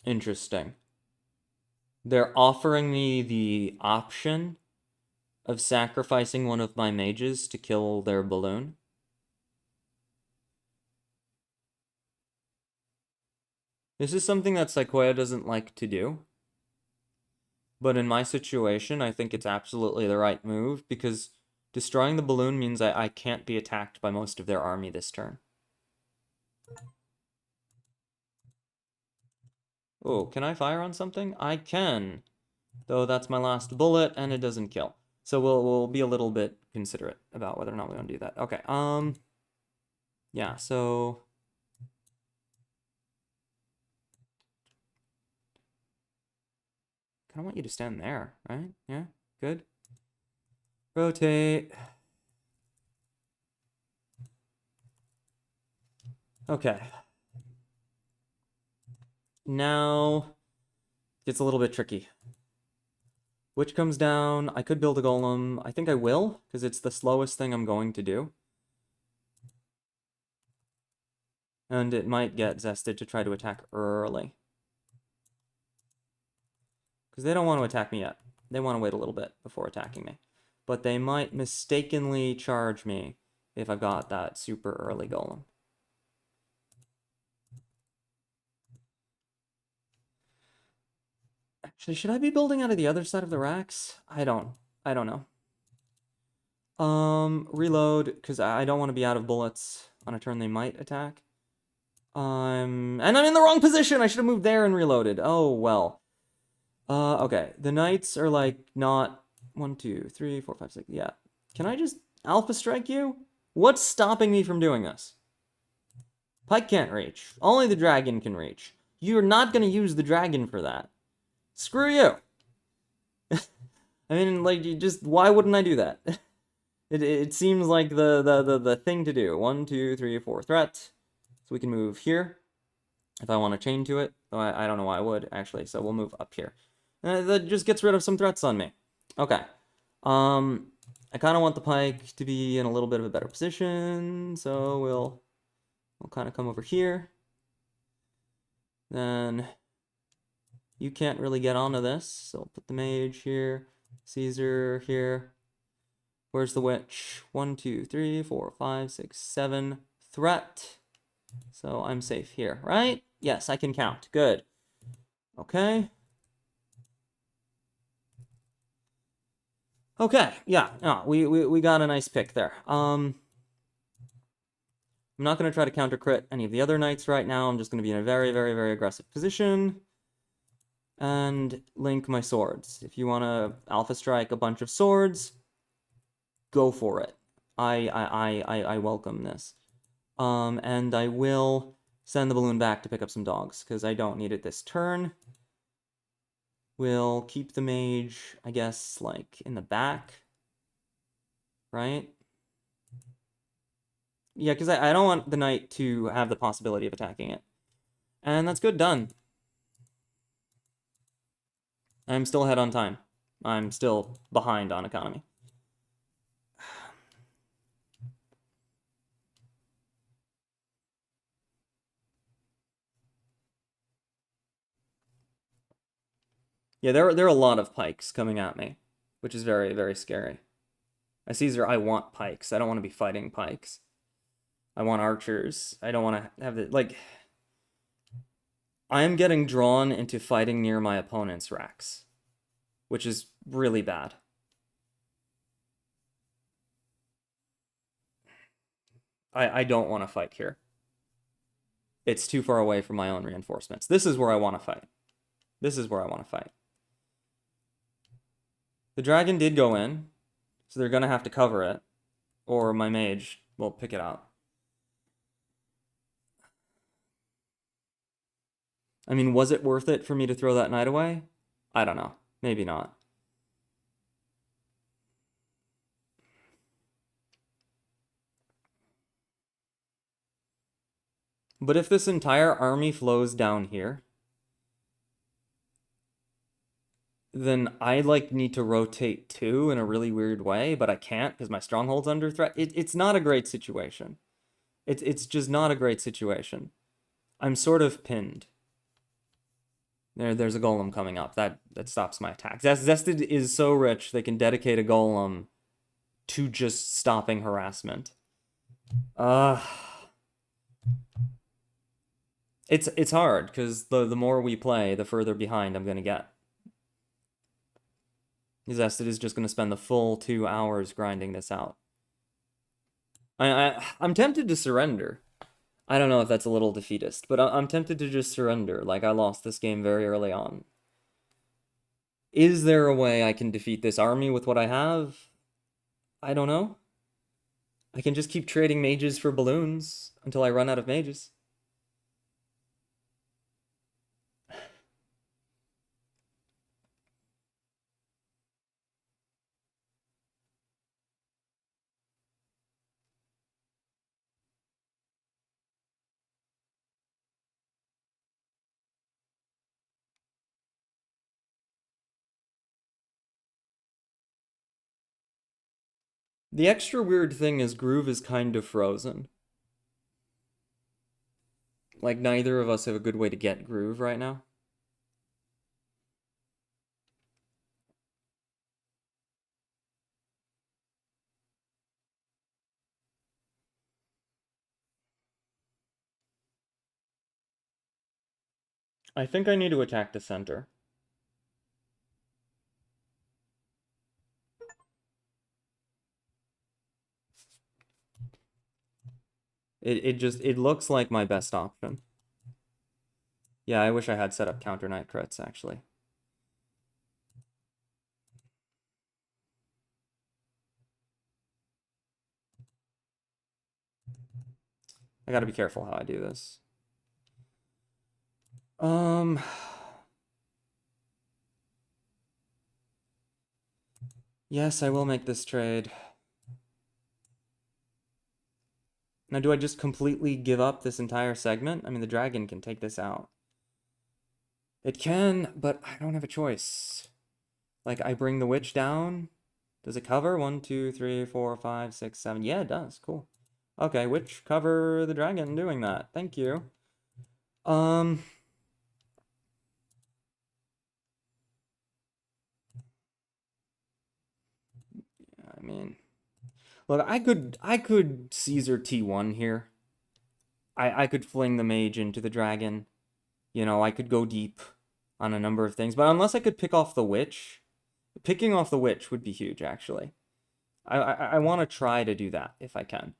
Interesting. They're offering me the option of sacrificing one of my mages to kill their balloon. This is something that Sequoia doesn't like to do. But in my situation, I think it's absolutely the right move because destroying the balloon means I can't be attacked by most of their army this turn. Oh, can I fire on something? I can. Though that's my last bullet and it doesn't kill. So we'll be a little bit considerate about whether or not we want to do that. Okay, yeah, so kind of want you to stand there, right? Yeah, good. Rotate. Okay. Now gets a little bit tricky. Which comes down? I could build a golem. I think I will, because it's the slowest thing I'm going to do. And it might get Zested to try to attack early. Because they don't want to attack me yet. They want to wait a little bit before attacking me. But they might mistakenly charge me if I've got that super early golem. Actually, should I be building out of the other side of the racks? I don't know. Reload, because I don't want to be out of bullets on a turn they might attack. And I'm in the wrong position! I should have moved there and reloaded. Oh, well. Okay. The knights are, like, not 1, 2, 3, 4, 5, 6. Yeah. Can I just alpha strike you? What's stopping me from doing this? Pike can't reach. Only the dragon can reach. You're not going to use the dragon for that. Screw you. I mean, like, why wouldn't I do that? It seems like the thing to do. 1, 2, 3, 4 threat. So we can move here if I want to chain to it. Though I don't know why I would, actually. So we'll move up here. That just gets rid of some threats on me. Okay. I kind of want the pike to be in a little bit of a better position. So we'll kind of come over here. Then you can't really get onto this. So I'll put the mage here. Caesar here. Where's the witch? 1, 2, 3, 4, 5, 6, 7. Threat. So I'm safe here, right? Yes, I can count. Good. Okay. Okay, yeah. Oh, we got a nice pick there. I'm not going to try to counter crit any of the other knights right now. I'm just going to be in a very, very, very aggressive position. And link my swords. If you want to alpha strike a bunch of swords, go for it. I welcome this. And I will send the balloon back to pick up some dogs, because I don't need it this turn. We'll keep the mage, I guess, like, in the back. Right? Yeah, because I don't want the knight to have the possibility of attacking it. And that's good, done. I'm still ahead on time. I'm still behind on economy. Yeah, there are a lot of pikes coming at me, which is very, very scary. Caesar, I want pikes. I don't want to be fighting pikes. I want archers. I don't want to have the, like, I am getting drawn into fighting near my opponent's racks, which is really bad. I don't want to fight here. It's too far away from my own reinforcements. This is where I want to fight. This is where I want to fight. The dragon did go in, so they're going to have to cover it, or my mage will pick it out. I mean, was it worth it for me to throw that knight away? I don't know. Maybe not. But if this entire army flows down here, then I like need to rotate too in a really weird way, but I can't because my stronghold's under threat. It's not a great situation. It's just not a great situation. I'm sort of pinned. There's a golem coming up. That stops my attack. Zested is so rich they can dedicate a golem to just stopping harassment. It's hard because the more we play, the further behind I'm gonna get. Zested is just gonna spend the full 2 hours grinding this out. I'm tempted to surrender. I don't know if that's a little defeatist, but I'm tempted to just surrender. Like, I lost this game very early on. Is there a way I can defeat this army with what I have? I don't know. I can just keep trading mages for balloons until I run out of mages. The extra weird thing is Groove is kind of frozen. Like, neither of us have a good way to get Groove right now. I think I need to attack the center. It looks like my best option. Yeah, I wish I had set up counter knight crits, actually. I gotta be careful how I do this. Yes, I will make this trade. Now, do I just completely give up this entire segment? I mean, the dragon can take this out. It can, but I don't have a choice. Like, I bring the witch down. Does it cover? 1, 2, 3, 4, 5, 6, 7. Yeah, it does. Cool. Okay, witch cover the dragon doing that. Thank you. I mean, look, I could Caesar T1 here. I could fling the mage into the dragon. You know, I could go deep on a number of things, but unless I could pick off the witch, picking off the witch would be huge, actually. I want to try to do that if I can.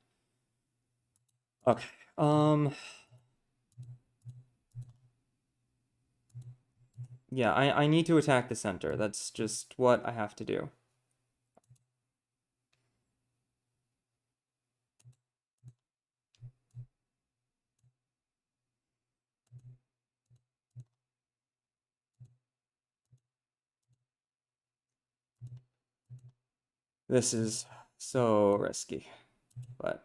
Okay. Yeah, I need to attack the center. That's just what I have to do. This is so risky. But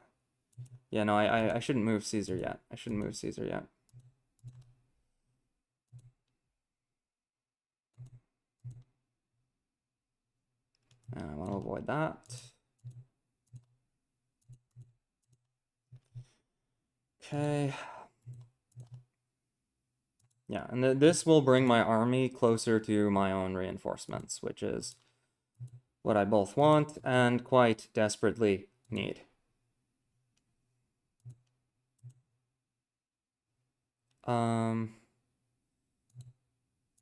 yeah, no, I shouldn't move Caesar yet. I shouldn't move Caesar yet. And I want to avoid that. Okay. Yeah, and this will bring my army closer to my own reinforcements, which is what I both want and quite desperately need.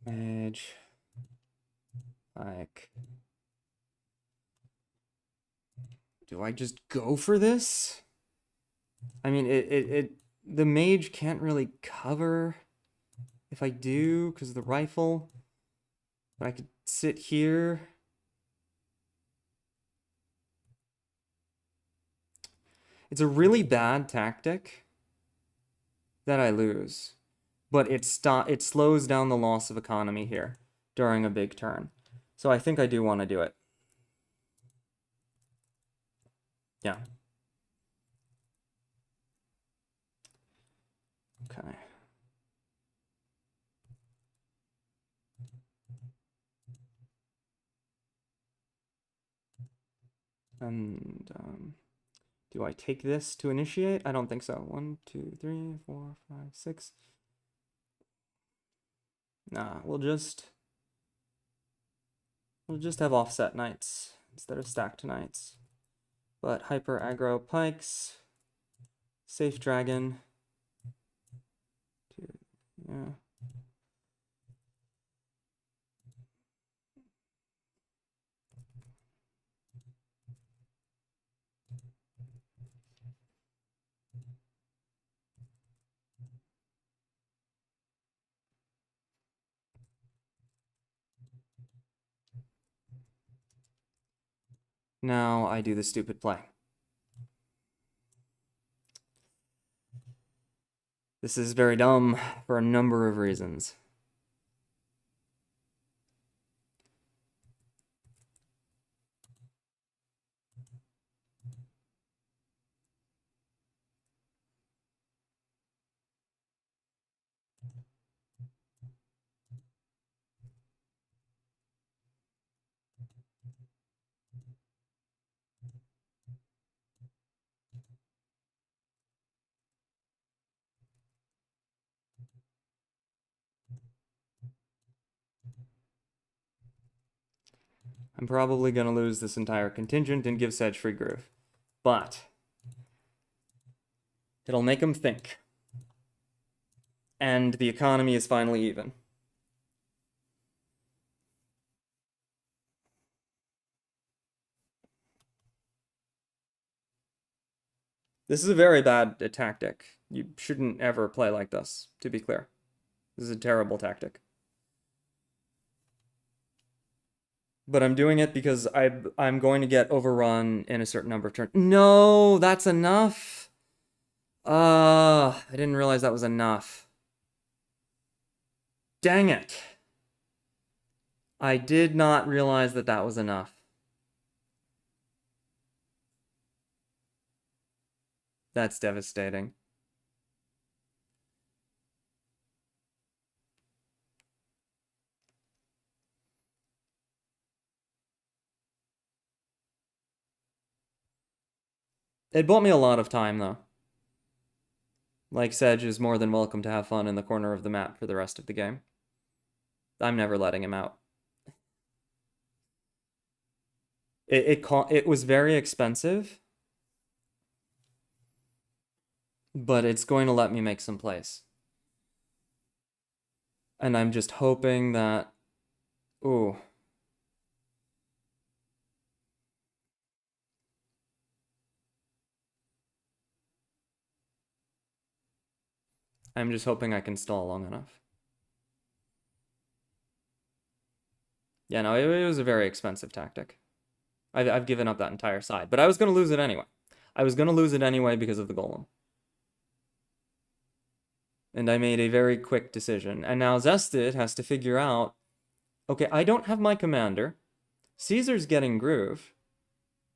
Mage, like, do I just go for this? I mean, the mage can't really cover if I do, because of the rifle. But I could sit here. It's a really bad tactic that I lose. But it slows down the loss of economy here during a big turn. So I think I do want to do it. Yeah. Okay. And do I take this to initiate? I don't think so. 1, 2, 3, 4, 5, 6. Nah, we'll just have offset knights instead of stacked knights. But hyper aggro pikes, safe dragon. Yeah. Now I do the stupid play. This is very dumb for a number of reasons. I'm probably going to lose this entire contingent and give Sedge free groove. But it'll make him think. And the economy is finally even. This is a very bad tactic. You shouldn't ever play like this, to be clear. This is a terrible tactic. But I'm doing it because I'm going to get overrun in a certain number of turns. No, that's enough. I didn't realize that was enough. Dang it. I did not realize that that was enough. That's devastating. It bought me a lot of time, though. Like, Sedge is more than welcome to have fun in the corner of the map for the rest of the game. I'm never letting him out. It was very expensive, but it's going to let me make some plays. And I'm just hoping that... Ooh. I'm just hoping I can stall long enough. Yeah, no, it was a very expensive tactic. I've given up that entire side, but I was going to lose it anyway. I was going to lose it anyway because of the golem. And I made a very quick decision. And now Zested has to figure out, okay, I don't have my commander. Caesar's getting groove.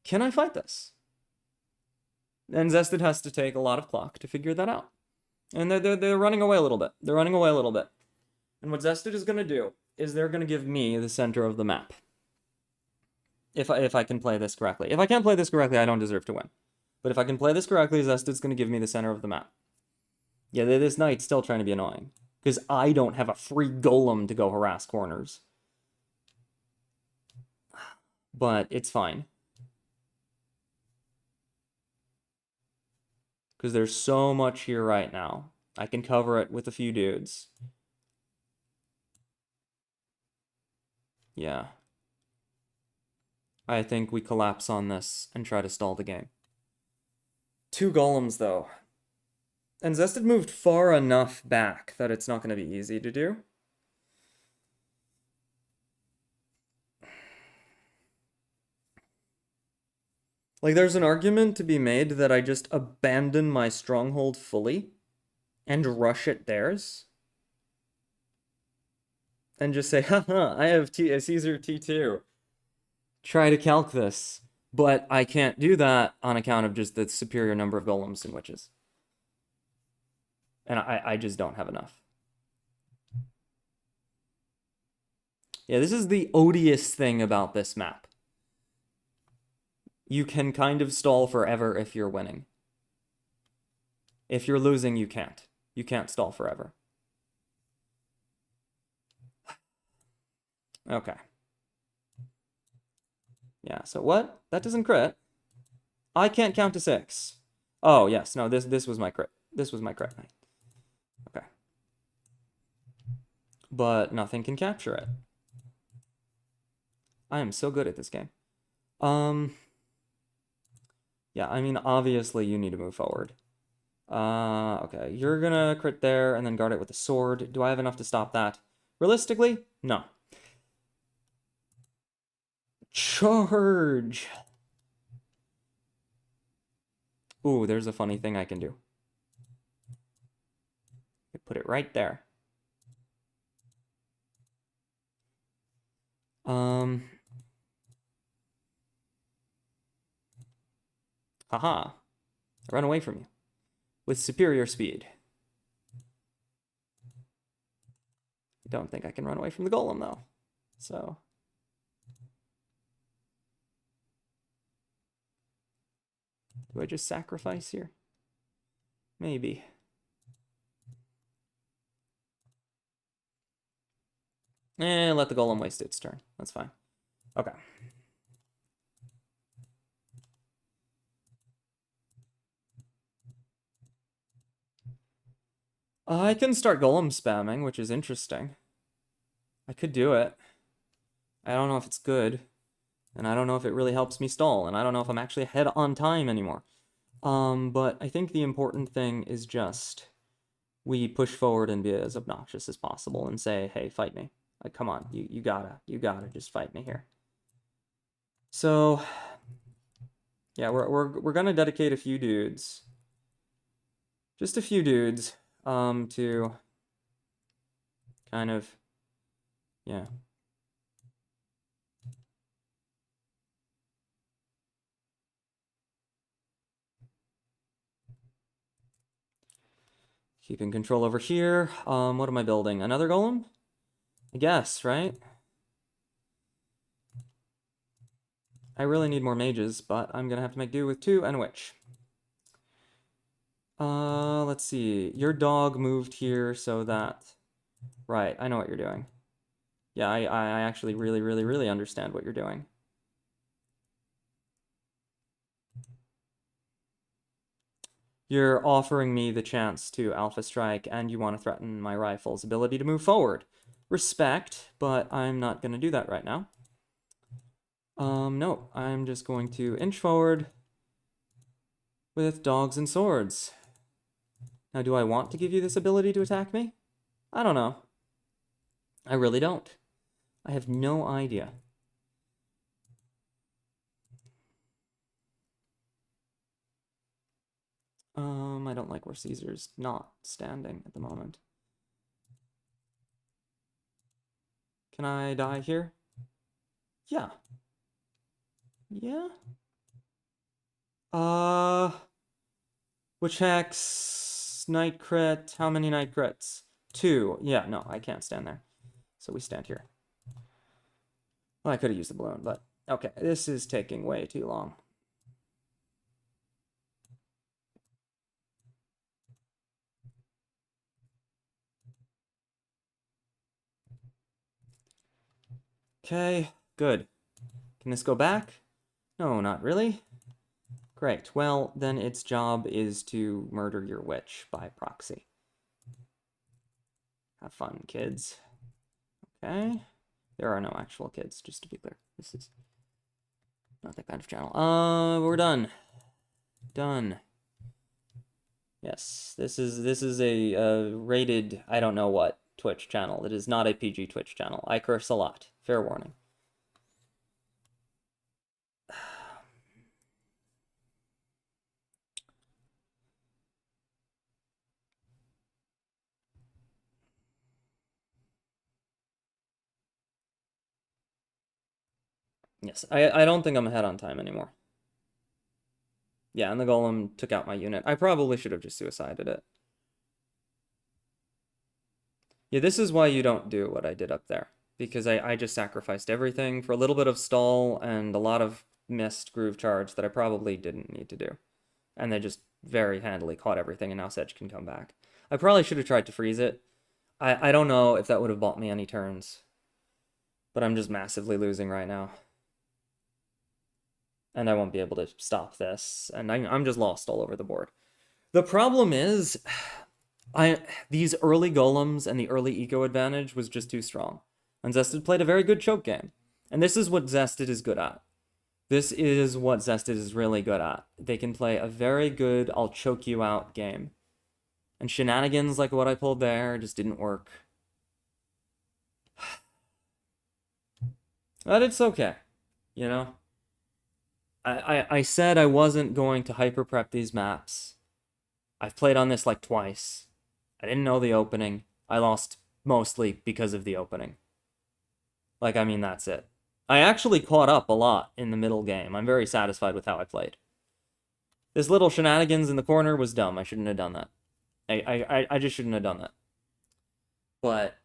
Can I fight this? And Zested has to take a lot of clock to figure that out. And they're running away a little bit. They're running away a little bit. And what Zested is going to do is they're going to give me the center of the map. If I can play this correctly. If I can't play this correctly, I don't deserve to win. But if I can play this correctly, Zested's going to give me the center of the map. Yeah, this knight's still trying to be annoying. Because I don't have a free golem to go harass corners. but it's fine. Because there's so much here right now. I can cover it with a few dudes. Yeah. I think we collapse on this and try to stall the game. 2 golems, though. And Zested moved far enough back that it's not going to be easy to do. Like, there's an argument to be made that I just abandon my stronghold fully and rush at theirs. And just say, haha, I have a Caesar T2. Try to calc this. But I can't do that on account of just the superior number of golems and witches. And I just don't have enough. Yeah, this is the odious thing about this map. You can kind of stall forever if you're winning. If you're losing, you can't. You can't stall forever. Okay. Yeah, so what? That doesn't crit. I can't count to 6. Oh, yes. No, this was my crit. This was my crit. Okay. But nothing can capture it. I am so good at this game. Yeah, I mean, obviously you need to move forward. Okay, you're gonna crit there and then guard it with a sword. Do I have enough to stop that? Realistically, no. Charge! Ooh, there's a funny thing I can do. Put it right there. Haha. I run away from you. With superior speed. I don't think I can run away from the golem, though. So... do I just sacrifice here? Maybe. Let the golem waste its turn. That's fine. Okay. I can start golem spamming, which is interesting. I could do it. I don't know if it's good. And I don't know if it really helps me stall. And I don't know if I'm actually ahead on time anymore. But I think the important thing is just we push forward and be as obnoxious as possible and say, hey, fight me. Like, come on, you gotta just fight me here. So, yeah, we're gonna dedicate a few dudes. Just a few dudes, to kind of, yeah. Keeping control over here. What am I building? Another golem? I guess, right? I really need more mages, but I'm gonna have to make do with 2 and a witch. Let's see. Your dog moved here so that... right, I know what you're doing. Yeah, I actually really understand what you're doing. You're offering me the chance to Alpha Strike, and you want to threaten my rifle's ability to move forward. Respect, but I'm not going to do that right now. No, I'm just going to inch forward with dogs and swords. Now, do I want to give you this ability to attack me? I don't know. I really don't. I have no idea. I don't like where Caesar's not standing at the moment. Can I die here? Yeah. Yeah? Which hex? Night crit. How many night crits? 2. Yeah, no, I can't stand there. So we stand here. Well, I could have used the balloon, but okay, this is taking way too long. Okay, good. Can this go back? No, not really. Great. Well, then its job is to murder your witch by proxy. Have fun, kids. Okay. There are no actual kids, just to be clear. This is not that kind of channel. We're done. Done. Yes, this is a rated, I don't know what, Twitch channel. It is not a PG Twitch channel. I curse a lot. Fair warning. Yes, I don't think I'm ahead on time anymore. Yeah, and the golem took out my unit. I probably should have just suicided it. Yeah, this is why you don't do what I did up there. Because I just sacrificed everything for a little bit of stall and a lot of missed groove charge that I probably didn't need to do. And they just very handily caught everything, and now Sedge can come back. I probably should have tried to freeze it. I don't know if that would have bought me any turns. But I'm just massively losing right now. And I won't be able to stop this. And I'm just lost all over the board. The problem is, these early golems and the early eco advantage was just too strong. And Zested played a very good choke game. And this is what Zested is good at. This is what Zested is really good at. They can play a very good I'll choke you out game. And shenanigans like what I pulled there just didn't work. But it's okay. You know? I said I wasn't going to hyper prep these maps. I've played on this like twice. I didn't know the opening. I lost mostly because of the opening. Like, I mean, that's it. I actually caught up a lot in the middle game. I'm very satisfied with how I played. This little shenanigans in the corner was dumb. I shouldn't have done that. I just shouldn't have done that. But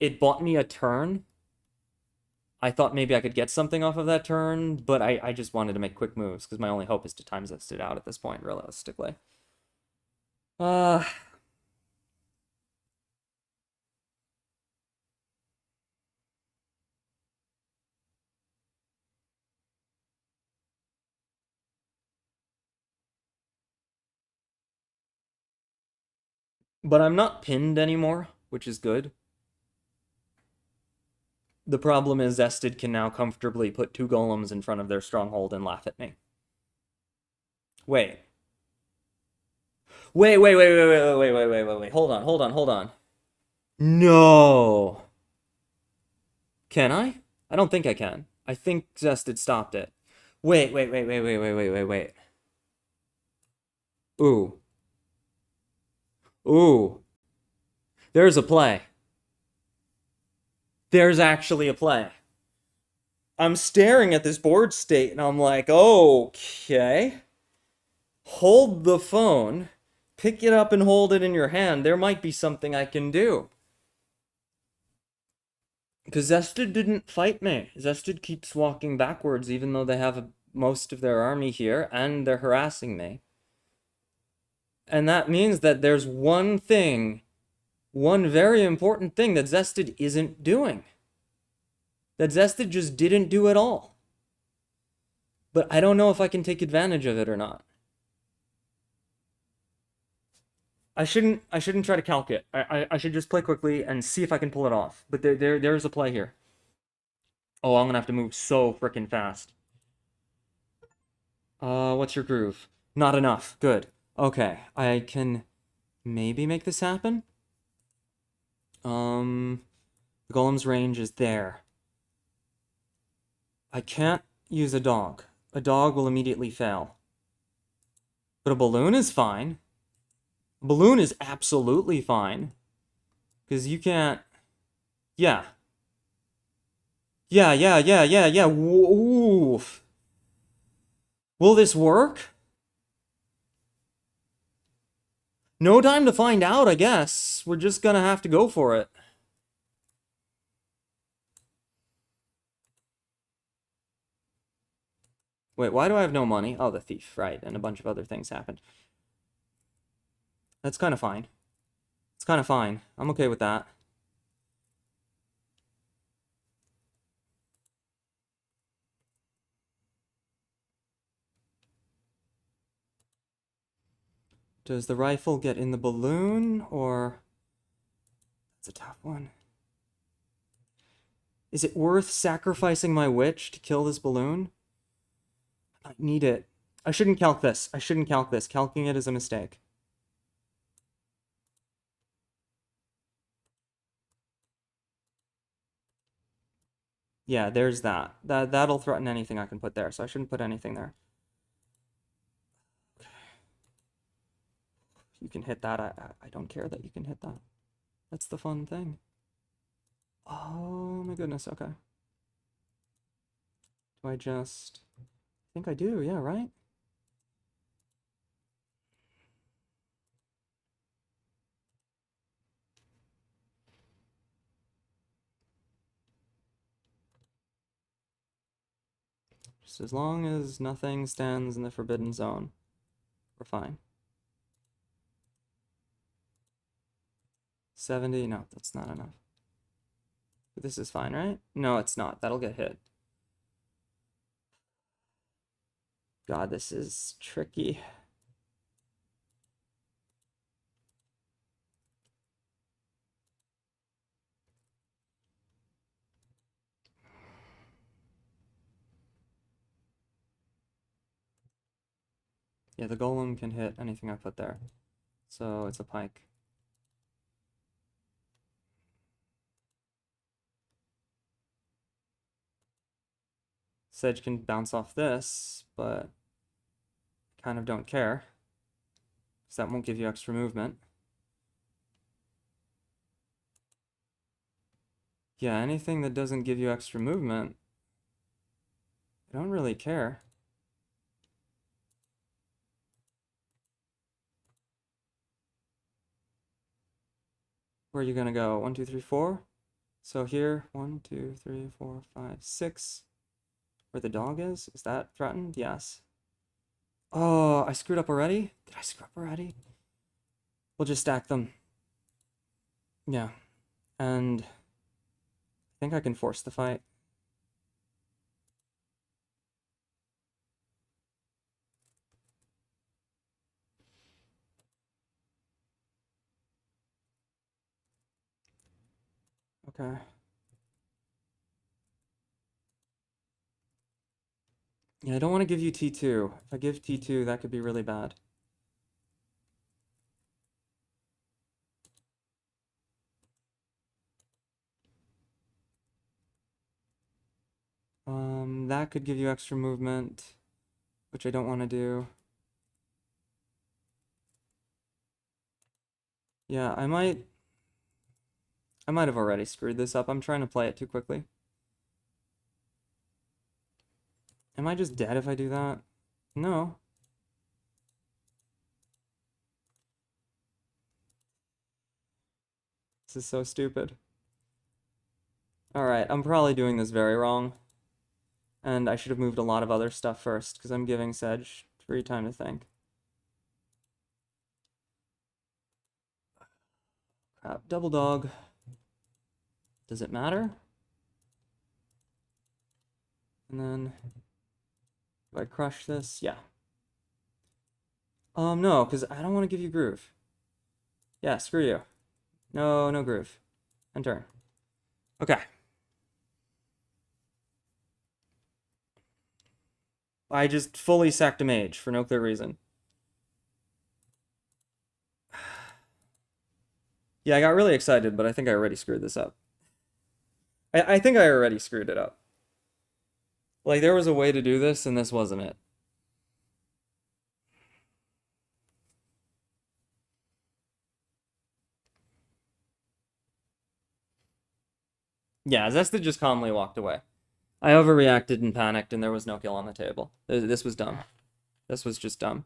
it bought me a turn. I thought maybe I could get something off of that turn, but I just wanted to make quick moves, because my only hope is to time Zested out at this point, realistically. But I'm not pinned anymore, which is good. The problem is Zested can now comfortably put 2 golems in front of their stronghold and laugh at me. Wait. Wait. Hold on. No. Can I? I don't think I can. I think Zested stopped it. Wait. Ooh. There's a play. There's actually a play. I'm staring at this board state and I'm like, okay. Hold the phone, pick it up and hold it in your hand. There might be something I can do. Because Zested didn't fight me. Zested keeps walking backwards even though they have most of their army here and they're harassing me. And that means that there's one thing, one very important thing that Zested isn't doing. That Zested just didn't do at all. But I don't know if I can take advantage of it or not. I shouldn't try to calc it. I should just play quickly and see if I can pull it off. But there's a play here. Oh, I'm gonna have to move so freaking fast. What's your groove? Not enough. Good. Okay, I can maybe make this happen. The golem's range is there. I can't use a dog. A dog will immediately fail. But a balloon is fine. A balloon is absolutely fine. Because you can't... Yeah. Yeah. Oof. Will this work? No time to find out, I guess. We're just gonna have to go for it. Wait, why do I have no money? Oh, the thief, right. And a bunch of other things happened. That's kind of fine. It's kind of fine. I'm okay with that. Does the rifle get in the balloon, or... That's a tough one. Is it worth sacrificing my witch to kill this balloon? I need it. I shouldn't calc this. I shouldn't calc this. Calcing it is a mistake. Yeah, there's that. That'll threaten anything I can put there, so I shouldn't put anything there. You can hit that. I don't care that you can hit that. That's the fun thing. Oh my goodness, okay. Do I just... I think I do, yeah, right? Just as long as nothing stands in the forbidden zone, we're fine. 70, no, that's not enough. But this is fine, right? No, it's not. That'll get hit. God, this is tricky. Yeah, the golem can hit anything I put there. So it's a pike. Sedge can bounce off this, but kind of don't care, because that won't give you extra movement. Yeah, anything that doesn't give you extra movement, I don't really care. Where are you gonna go? 1, 2, 3, 4. So here, 1, 2, 3, 4, 5, 6. Where the dog is that threatened? Yes. Oh, I screwed up already? Did I screw up already? We'll just stack them. Yeah. And I think I can force the fight. Okay. Yeah, I don't want to give you T2. If I give T2, that could be really bad. That could give you extra movement, which I don't want to do. Yeah, I might have already screwed this up. I'm trying to play it too quickly. Am I just dead if I do that? No. This is so stupid. Alright, I'm probably doing this very wrong. And I should have moved a lot of other stuff first, because I'm giving Sedge free time to think. Crap, double dog. Does it matter? And then, do I crush this? Yeah. No, because I don't want to give you groove. Yeah, screw you. No, no groove. End turn. Okay. I just fully sacked a mage for no clear reason. Yeah, I got really excited, but I think I already screwed this up. I think I already screwed it up. Like, there was a way to do this, and this wasn't it. Yeah, Zested just calmly walked away. I overreacted and panicked, and there was no kill on the table. This was dumb. This was just dumb.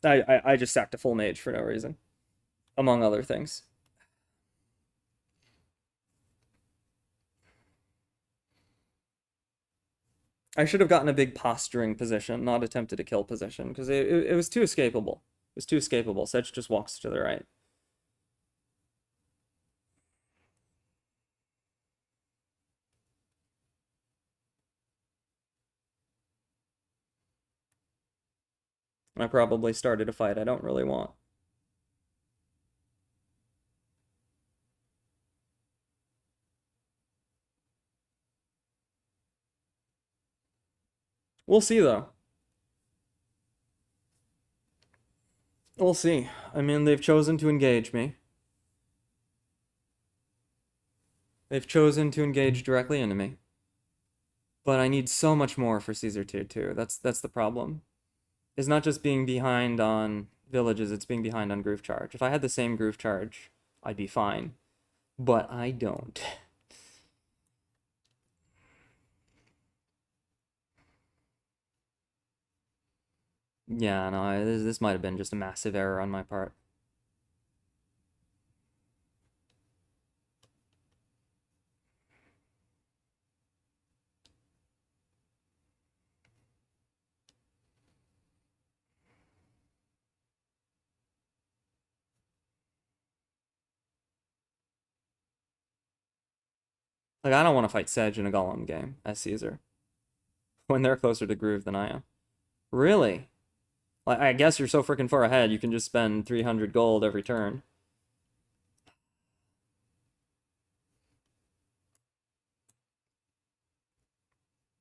I just sacked a full mage for no reason, among other things. I should have gotten a big posturing position, not attempted a kill position, because it was too escapable. It was too escapable. Sedge just walks to the right. I probably started a fight I don't really want. We'll see, though. We'll see. I mean, they've chosen to engage me. They've chosen to engage directly into me. But I need so much more for Caesar tier 2. That's the problem. It's not just being behind on villages, it's being behind on groove charge. If I had the same groove charge, I'd be fine. But I don't. Yeah, no, this might have been just a massive error on my part. Like, I don't want to fight Sedge in a Golem game as Caesar when they're closer to groove than I am. Really? Like, I guess you're so freaking far ahead, you can just spend 300 gold every turn.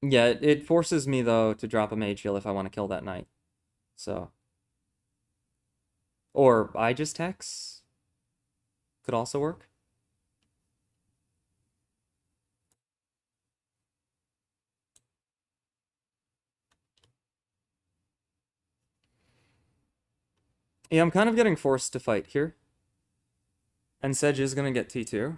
Yeah, it forces me, though, to drop a mage heal if I want to kill that knight. So. Or I just hex could also work. Yeah, I'm kind of getting forced to fight here. And Sedge is going to get T2.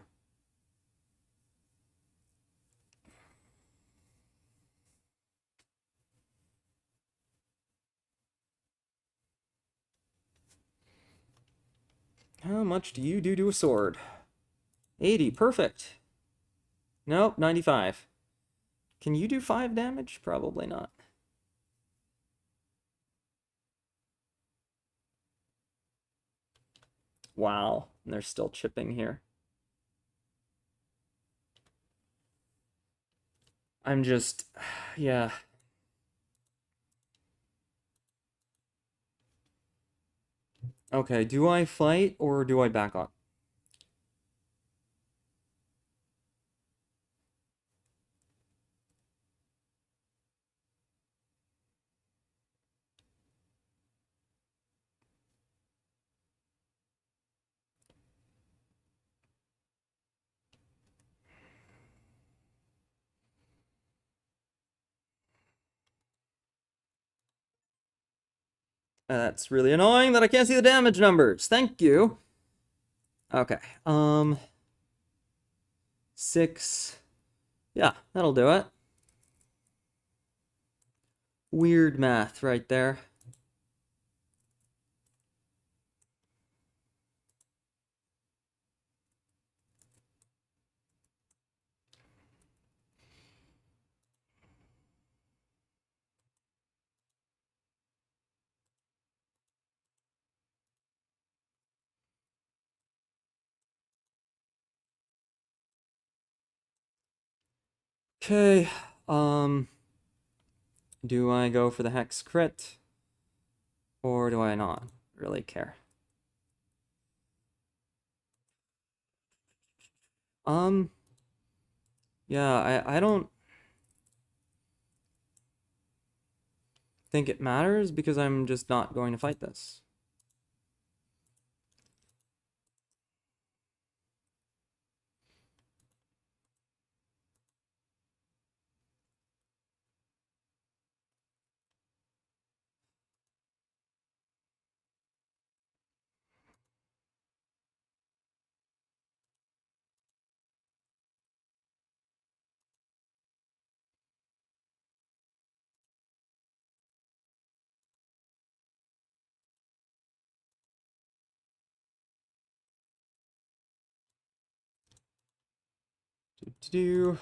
How much do you do to a sword? 80, perfect. Nope, 95. Can you do 5 damage? Probably not. Wow, and they're still chipping here. I'm just, yeah. Okay, do I fight or do I back up? That's really annoying that I can't see the damage numbers. Thank you. Okay, 6. Yeah, that'll do it. Weird math right there. Okay, do I go for the hex crit or do I not really care? Um, yeah, I don't think it matters because I'm just not going to fight this. Do.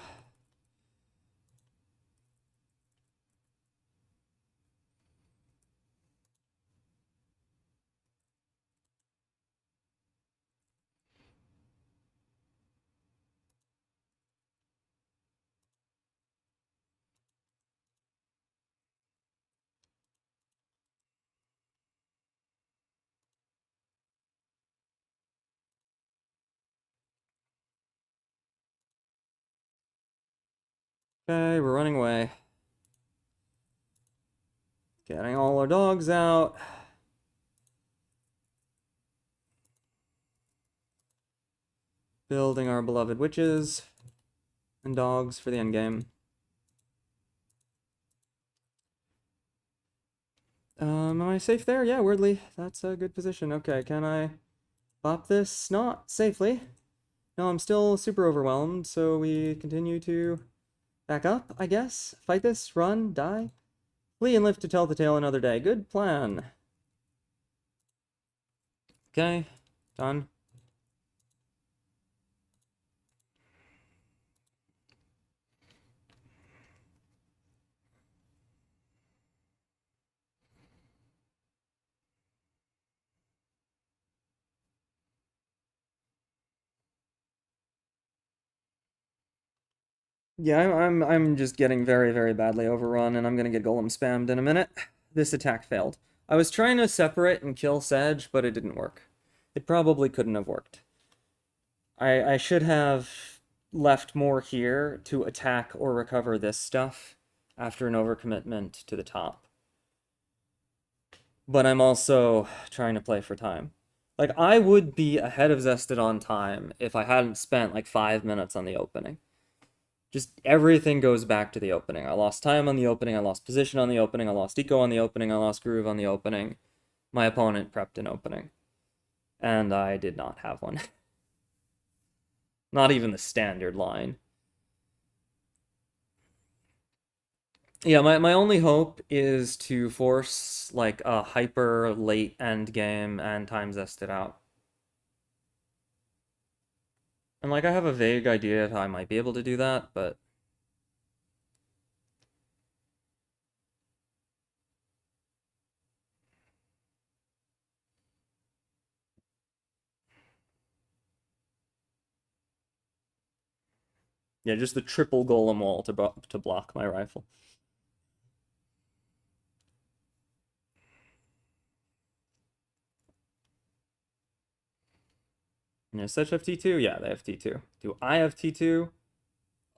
Okay, we're running away. Getting all our dogs out. Building our beloved witches and dogs for the endgame. Am I safe there? Yeah, weirdly. That's a good position. Okay, can I pop this? Not safely. No, I'm still super overwhelmed, so we continue to back up, I guess. Fight this, run, die. Flee and live to tell the tale another day. Good plan. Okay, done. Yeah, I'm just getting very, very badly overrun, and I'm gonna get golem spammed in a minute. This attack failed. I was trying to separate and kill Sedge, but it didn't work. It probably couldn't have worked. I should have left more here to attack or recover this stuff after an overcommitment to the top. But I'm also trying to play for time. Like, I would be ahead of Zested on time if I hadn't spent like 5 minutes on the opening. Just everything goes back to the opening. I lost time on the opening, I lost position on the opening, I lost eco on the opening, I lost groove on the opening. My opponent prepped an opening. And I did not have one. Not even the standard line. Yeah, my only hope is to force like a hyper late end game and time zest it out. And like I have a vague idea of how I might be able to do that, but yeah, just the triple golem wall to block my rifle. Yeah, such have T2? Yeah, they have T2. Do I have T2?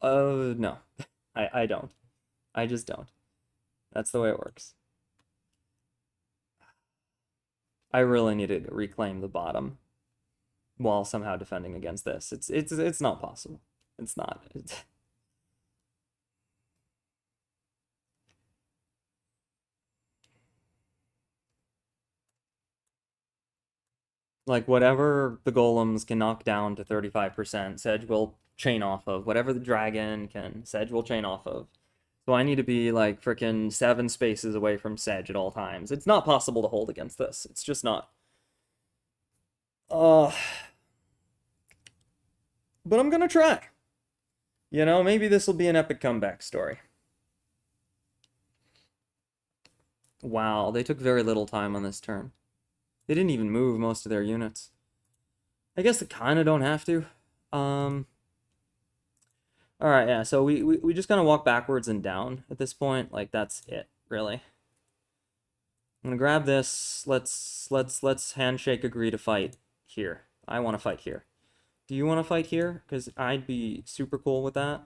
No. I don't. I just don't. That's the way it works. I really need to reclaim the bottom while somehow defending against this. It's not possible. It's not. Like whatever the golems can knock down to 35%, Sedge will chain off of. Whatever the dragon can, Sedge will chain off of. So I need to be like freaking 7 spaces away from Sedge at all times. It's not possible to hold against this. It's just not. Uh, but I'm gonna try. You know, maybe this will be an epic comeback story. Wow, they took very little time on this turn. They didn't even move most of their units. I guess they kind of don't have to. All right, yeah. So we just kind of walk backwards and down at this point. Like that's it, really. I'm gonna grab this. Let's handshake agree to fight here. I want to fight here. Do you want to fight here? Because I'd be super cool with that.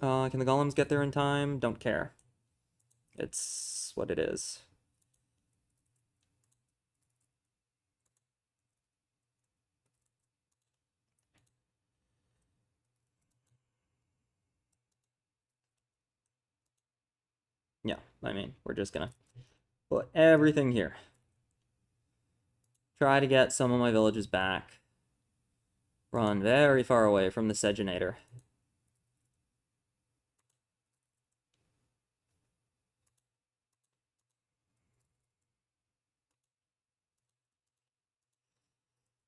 Can the golems get there in time? Don't care. It's what it is. Yeah, I mean, we're just gonna put everything here. Try to get some of my villages back. Run very far away from the Sedgenator.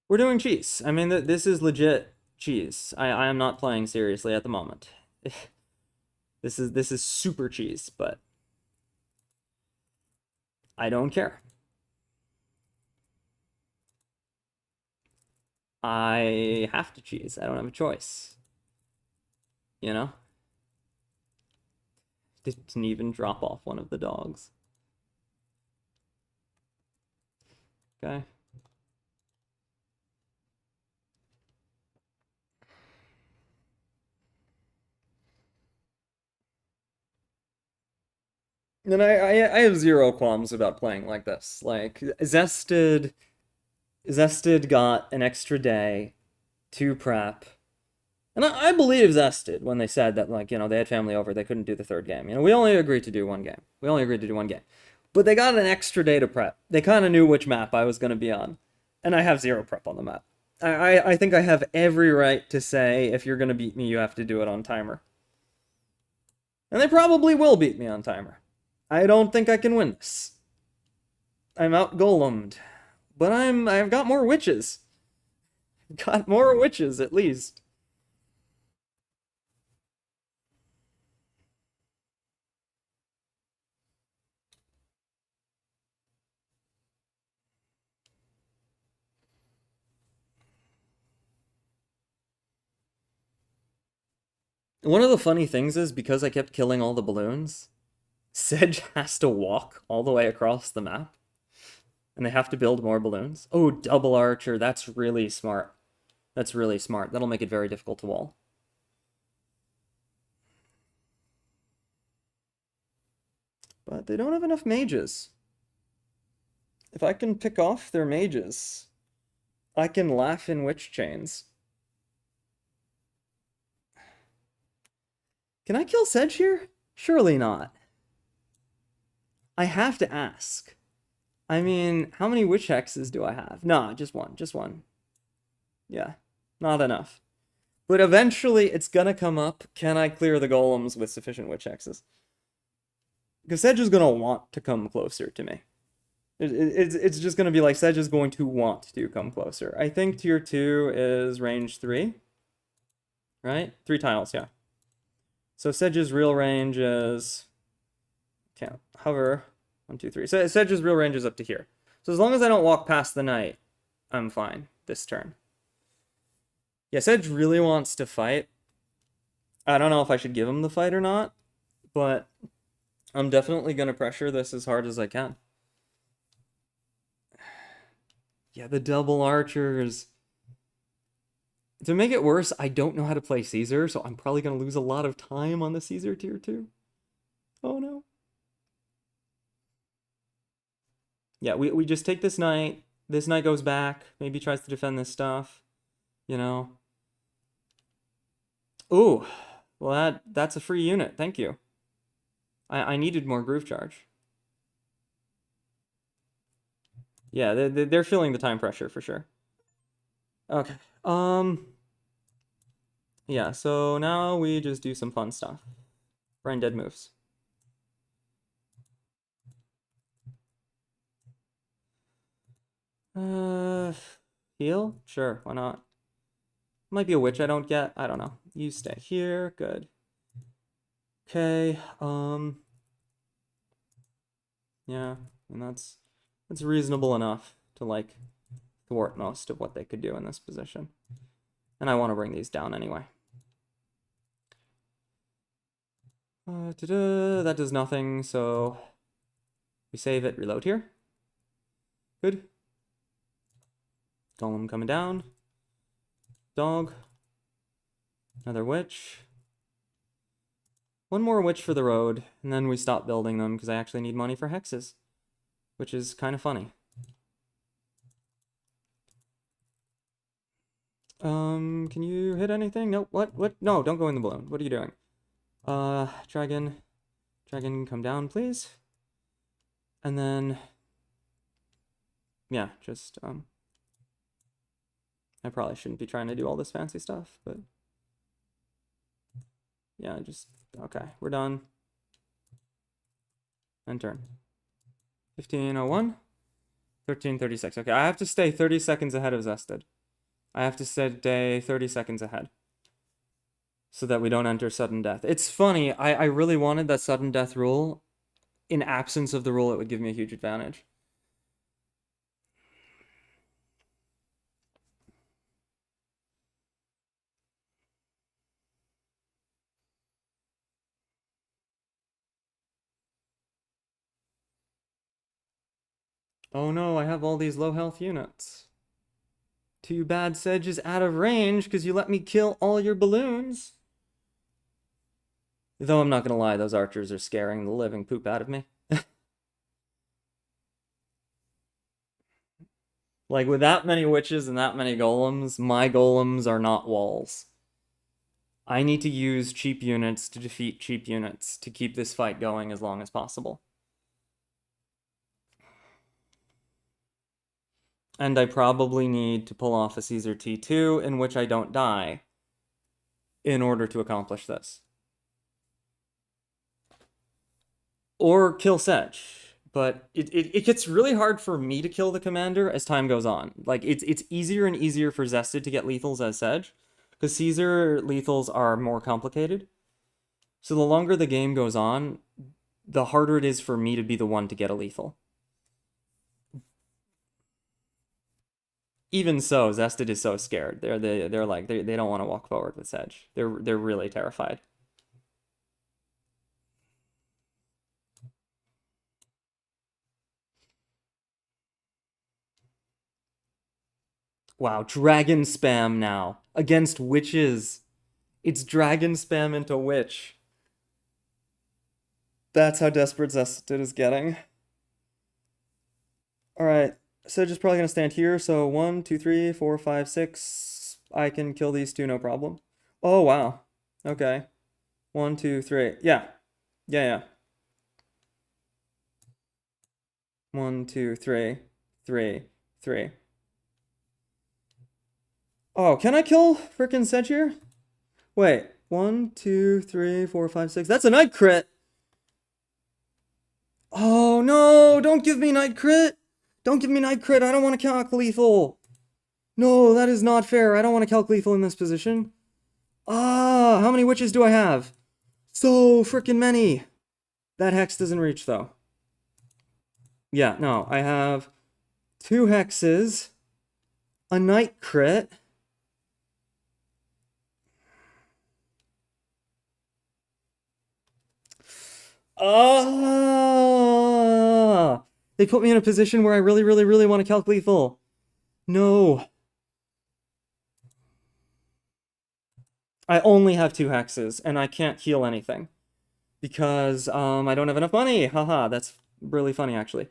We're doing cheese. I mean, this is legit cheese. I am not playing seriously at the moment. This is super cheese, but I don't care. I have to cheese. I don't have a choice. You know? Didn't even drop off one of the dogs. Okay. And I have zero qualms about playing like this. Like, Zested got an extra day to prep. And I believe Zested when they said that, like, they had family over, they couldn't do the third game. We only agreed to do one game. We only agreed to do one game. But they got an extra day to prep. They kind of knew which map I was going to be on. And I have zero prep on the map. I think I have every right to say, if you're going to beat me, you have to do it on timer. And they probably will beat me on timer. I don't think I can win this. I'm out golemed. But I've got more witches. Got more witches, at least. One of the funny things is, because I kept killing all the balloons, Sedge has to walk all the way across the map. And they have to build more balloons. Oh, double archer. That's really smart. That's really smart. That'll make it very difficult to wall. But they don't have enough mages. If I can pick off their mages, I can laugh in witch chains. Can I kill Sedge here? Surely not. I have to ask. I mean, how many witch hexes do I have? Nah, just one. Just one. Yeah, not enough. But eventually it's gonna come up. Can I clear the golems with sufficient witch hexes? Because Sedge is gonna want to come closer to me. It's just gonna be like, Sedge is going to want to come closer. I think tier 2 is range 3. Right? 3 tiles, yeah. So Sedge's real range is... Can't hover. 1, 2, 3. So Sedge's real range is up to here. So as long as I don't walk past the knight, I'm fine this turn. Yeah, Sedge really wants to fight. I don't know if I should give him the fight or not, but I'm definitely going to pressure this as hard as I can. Yeah, the double archers. To make it worse, I don't know how to play Caesar, so I'm probably going to lose a lot of time on the Caesar tier 2. Oh no. Yeah, we just take this knight. This knight goes back, maybe tries to defend this stuff, Ooh, well that's a free unit, thank you. I needed more groove charge. Yeah, they're feeling the time pressure for sure. Okay, yeah, so now we just do some fun stuff. Brain dead moves. Heal? Sure, why not? Might be a witch I don't get. I don't know. You stay here. Good. Okay. Yeah, and that's reasonable enough to like thwart most of what they could do in this position. And I want to bring these down anyway. That does nothing, so we save it, reload here. Good. Golem coming down. Dog. Another witch. One more witch for the road, and then we stop building them because I actually need money for hexes, which is kind of funny. Can you hit anything? No, what? No, don't go in the balloon. What are you doing? Dragon, come down, please. And then, yeah, just, I probably shouldn't be trying to do all this fancy stuff, but yeah, just, okay, we're done. End turn. 15:01, 13:36. Okay, I have to stay 30 seconds ahead of Zested. I have to stay 30 seconds ahead so that we don't enter sudden death. It's funny, I really wanted that sudden death rule. In absence of the rule, it would give me a huge advantage. Oh no, I have all these low health units. Too bad Sedge is out of range because you let me kill all your balloons. Though I'm not gonna lie, those archers are scaring the living poop out of me. Like, with that many witches and that many golems, my golems are not walls. I need to use cheap units to defeat cheap units to keep this fight going as long as possible. And I probably need to pull off a Caesar T2 in which I don't die in order to accomplish this. Or kill Sedge. But it gets really hard for me to kill the commander as time goes on. Like, it's easier and easier for Zested to get lethals as Sedge, because Caesar lethals are more complicated. So the longer the game goes on, the harder it is for me to be the one to get a lethal. Even so, Zested is so scared. They're like they don't want to walk forward with Sedge. They're really terrified. Wow, dragon spam now against witches. It's dragon spam into witch. That's how desperate Zested is getting. Alright, Sedge is probably gonna stand here, so 1, 2, 3, 4, 5, 6. I can kill these two, no problem. Oh, wow. Okay. 1, 2, 3. Yeah. Yeah. 1, 2, 3. 3. 3. Oh, can I kill frickin' Sedge here? Wait. 1, 2, 3, 4, 5, 6. That's a night crit! Oh, no! Don't give me night crit! Don't give me night crit! I don't want to calc lethal! No, that is not fair. I don't want to calc lethal in this position. Ah, how many witches do I have? So frickin' many! That hex doesn't reach, though. Yeah, no, I have 2 hexes, a night crit. Ah! They put me in a position where I really want to calc lethal. No. I only have 2 hexes, and I can't heal anything. Because, I don't have enough money. Haha, that's really funny, actually.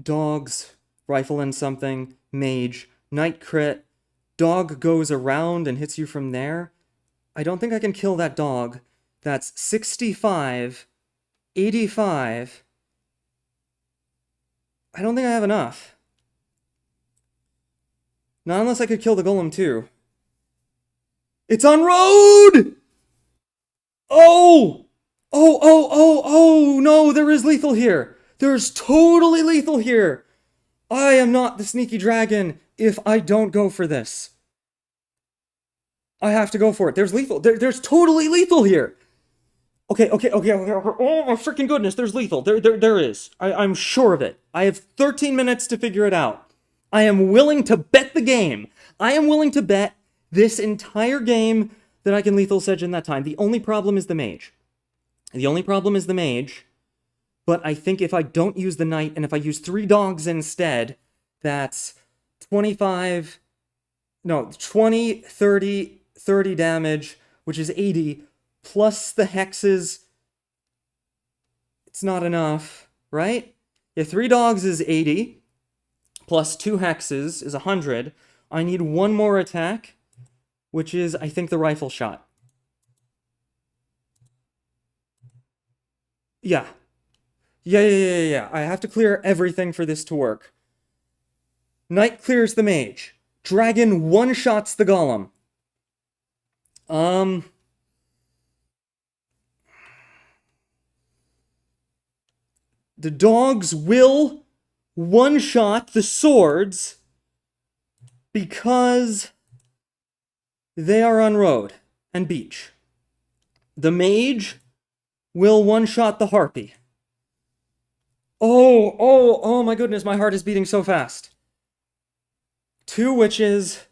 Dogs, rifle and something, mage, night crit. Dog goes around and hits you from there. I don't think I can kill that dog. That's 65, 85. I don't think I have enough. Not unless I could kill the golem too. It's on road! Oh! Oh, no, there is lethal here. There's totally lethal here. I am not the sneaky dragon if I don't go for this. I have to go for it. There's lethal. There's totally lethal here. Okay. Oh my freaking goodness, there's lethal. There is. I'm sure of it. I have 13 minutes to figure it out. I am willing to bet the game. I am willing to bet this entire game that I can lethal Sedge in that time. The only problem is the mage. But I think if I don't use the knight, and if I use 3 dogs instead, that's 25, no, 20, 30, 30 damage, which is 80, plus the hexes. It's not enough, right? Yeah, 3 dogs is 80, plus 2 hexes is 100. I need 1 more attack, which is, I think, the rifle shot. Yeah. Yeah. I have to clear everything for this to work. Knight clears the mage. Dragon one-shots the golem. The dogs will one-shot the swords because they are on road and beach. The mage will one-shot the harpy. Oh my goodness, my heart is beating so fast. 2 witches,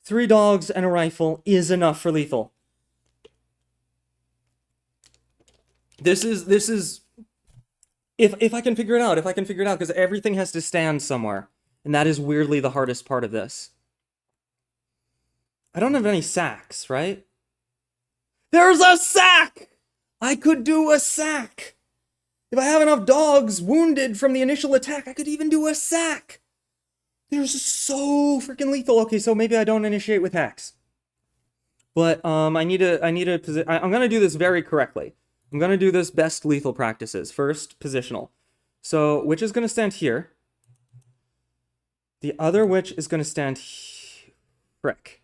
3 dogs, and a rifle is enough for lethal. This is... If I can figure it out, because everything has to stand somewhere. And that is weirdly the hardest part of this. I don't have any sacks, right? There's a sack! I could do a sack! If I have enough dogs wounded from the initial attack, I could even do a sack! They're so freaking lethal. Okay, so maybe I don't initiate with hex. But I'm gonna do this very correctly. I'm gonna do this best lethal practices. First, positional. So, witch is gonna stand here. The other witch is gonna stand frick.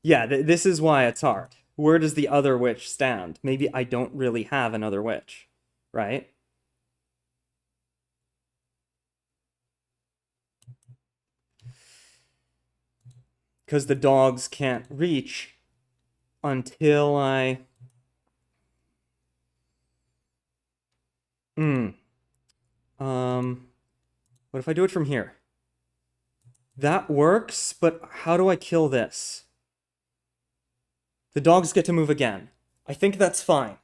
Yeah, this is why it's hard. Where does the other witch stand? Maybe I don't really have another witch, right? Because the dogs can't reach until I... What if I do it from here? That works, but how do I kill this? The dogs get to move again. I think that's fine.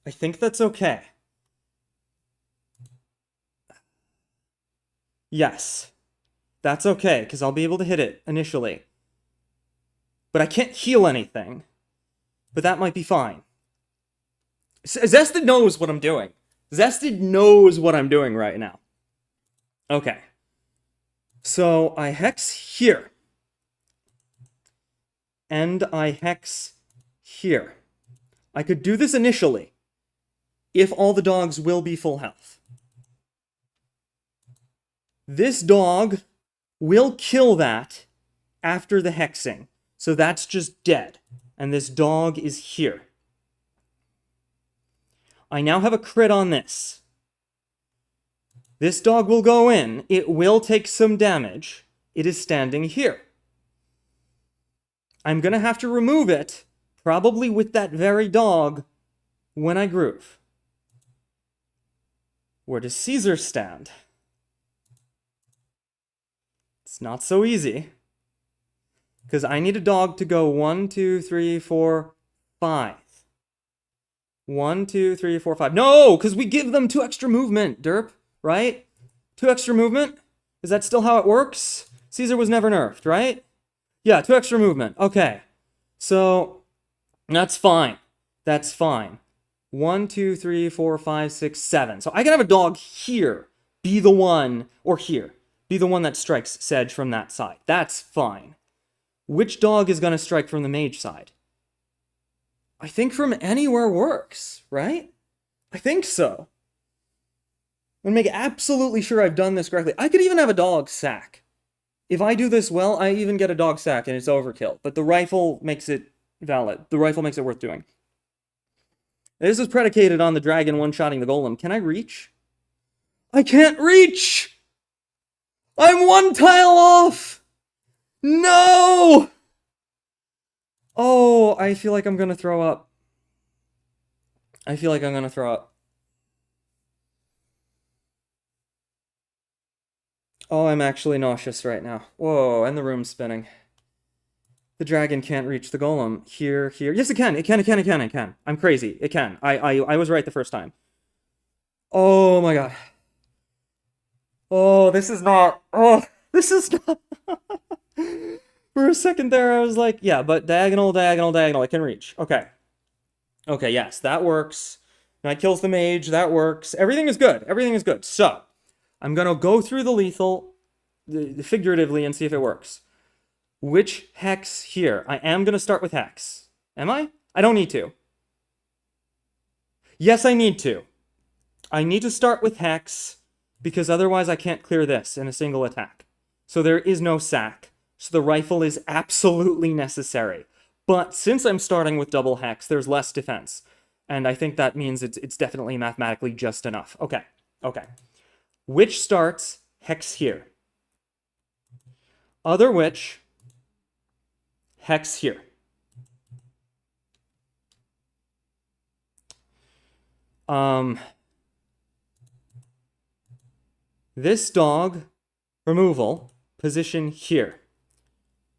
I think that's okay. Yes. That's okay, because I'll be able to hit it initially. But I can't heal anything. But that might be fine. Zested knows what I'm doing. Zested knows what I'm doing right now. Okay. So I hex here. And I hex here. I could do this initially, if all the dogs will be full health. This dog will kill that after the hexing. So that's just dead. And this dog is here. I now have a crit on this. This dog will go in. It will take some damage. It is standing here. I'm going to have to remove it, probably with that very dog, when I groove. Where does Caesar stand? It's not so easy. Because I need a dog to go 1, 2, 3, 4, 5. 1, 2, 3, 4, 5. No, because we give them 2 extra movement, derp, right? 2 extra movement? Is that still how it works? Caesar was never nerfed, right? Yeah, 2 extra movement. Okay. So, that's fine. That's fine. 1, 2, 3, 4, 5, 6, 7. So I can have a dog here be the one, or here, be the one that strikes Sedge from that side. That's fine. Which dog is going to strike from the mage side? I think from anywhere works, right? I think so. I'm going to make absolutely sure I've done this correctly. I could even have a dog sack. If I do this well, I even get a dog sack and it's overkill. But the rifle makes it valid. The rifle makes it worth doing. This is predicated on the dragon one-shotting the golem. Can I reach? I can't reach! I'm 1 tile off! No! Oh, I feel like I'm gonna throw up. I feel like I'm gonna throw up. Oh, I'm actually nauseous right now. Whoa, and the room's spinning. The dragon can't reach the golem. Here. Yes, it can. It can. I'm crazy. It can. I was right the first time. Oh my god. Oh, this is not... Oh, this is not... For a second there, I was like, yeah, but diagonal, it can reach. Okay. Okay, yes, that works. That kills the mage, that works. Everything is good. Everything is good. So, I'm going to go through the lethal, figuratively, and see if it works. Which hex here? I am going to start with hex. Am I? I don't need to. Yes, I need to. I need to start with hex, because otherwise I can't clear this in a single attack. So there is no sack. So the rifle is absolutely necessary. But since I'm starting with double hex, there's less defense. And I think that means it's definitely mathematically just enough. Okay. Witch starts, hex here. Other witch, hex here. This dog, removal, position here.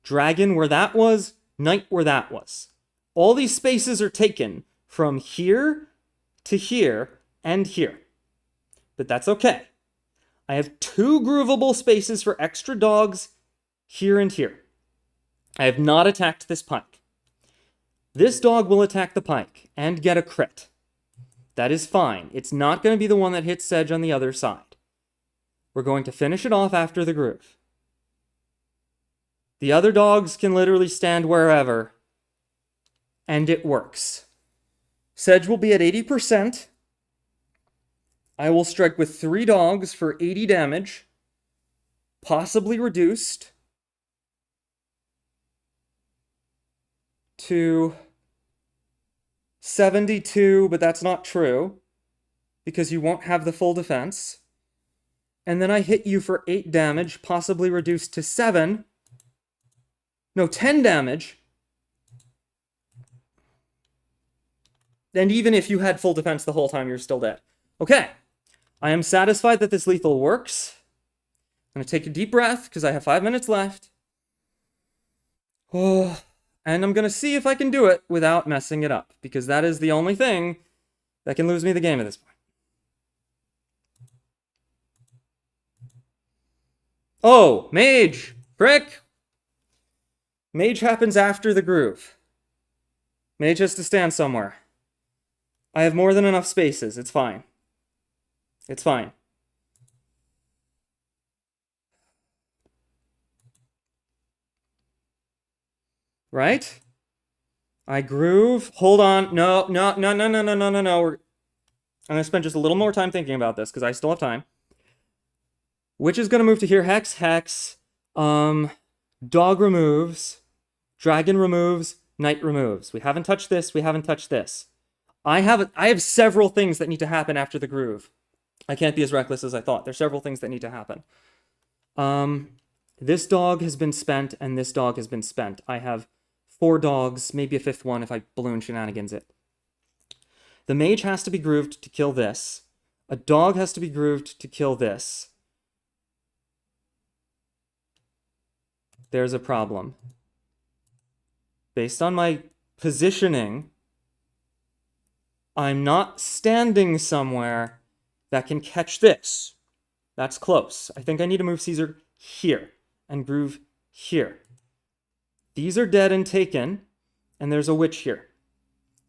Dragon where that was, knight where that was. All these spaces are taken from here to here and here. But that's okay. I have 2 groovable spaces for extra dogs here and here. I have not attacked this pike. This dog will attack the pike and get a crit. That is fine. It's not going to be the one that hits Sedge on the other side. We're going to finish it off after the groove. The other dogs can literally stand wherever, and it works. Sedge will be at 80%. I will strike with 3 dogs for 80 damage, possibly reduced to 72, but that's not true, because you won't have the full defense. And then I hit you for 8 damage, possibly reduced to 7. No, 10 damage. And even if you had full defense the whole time, you're still dead. Okay. I am satisfied that this lethal works. I'm going to take a deep breath, because I have 5 minutes left. Oh, and I'm going to see if I can do it without messing it up, because that is the only thing that can lose me the game at this point. Oh, mage! Frick! Mage happens after the groove. Mage has to stand somewhere. I have more than enough spaces. It's fine. It's fine. Right? I groove. Hold on. No. I'm going to spend just a little more time thinking about this, because I still have time. Witch is going to move to here. Hex. Dog removes. Dragon removes. Knight removes. We haven't touched this. We haven't touched this. I have several things that need to happen after the groove. I can't be as reckless as I thought. There's several things that need to happen. This dog has been spent, and this dog has been spent. I have 4 dogs, maybe a 5th one if I balloon shenanigans it. The mage has to be grooved to kill this. A dog has to be grooved to kill this. There's a problem. Based on my positioning, I'm not standing somewhere that can catch this. That's close. I think I need to move Caesar here and groove here. These are dead and taken, and there's a witch here.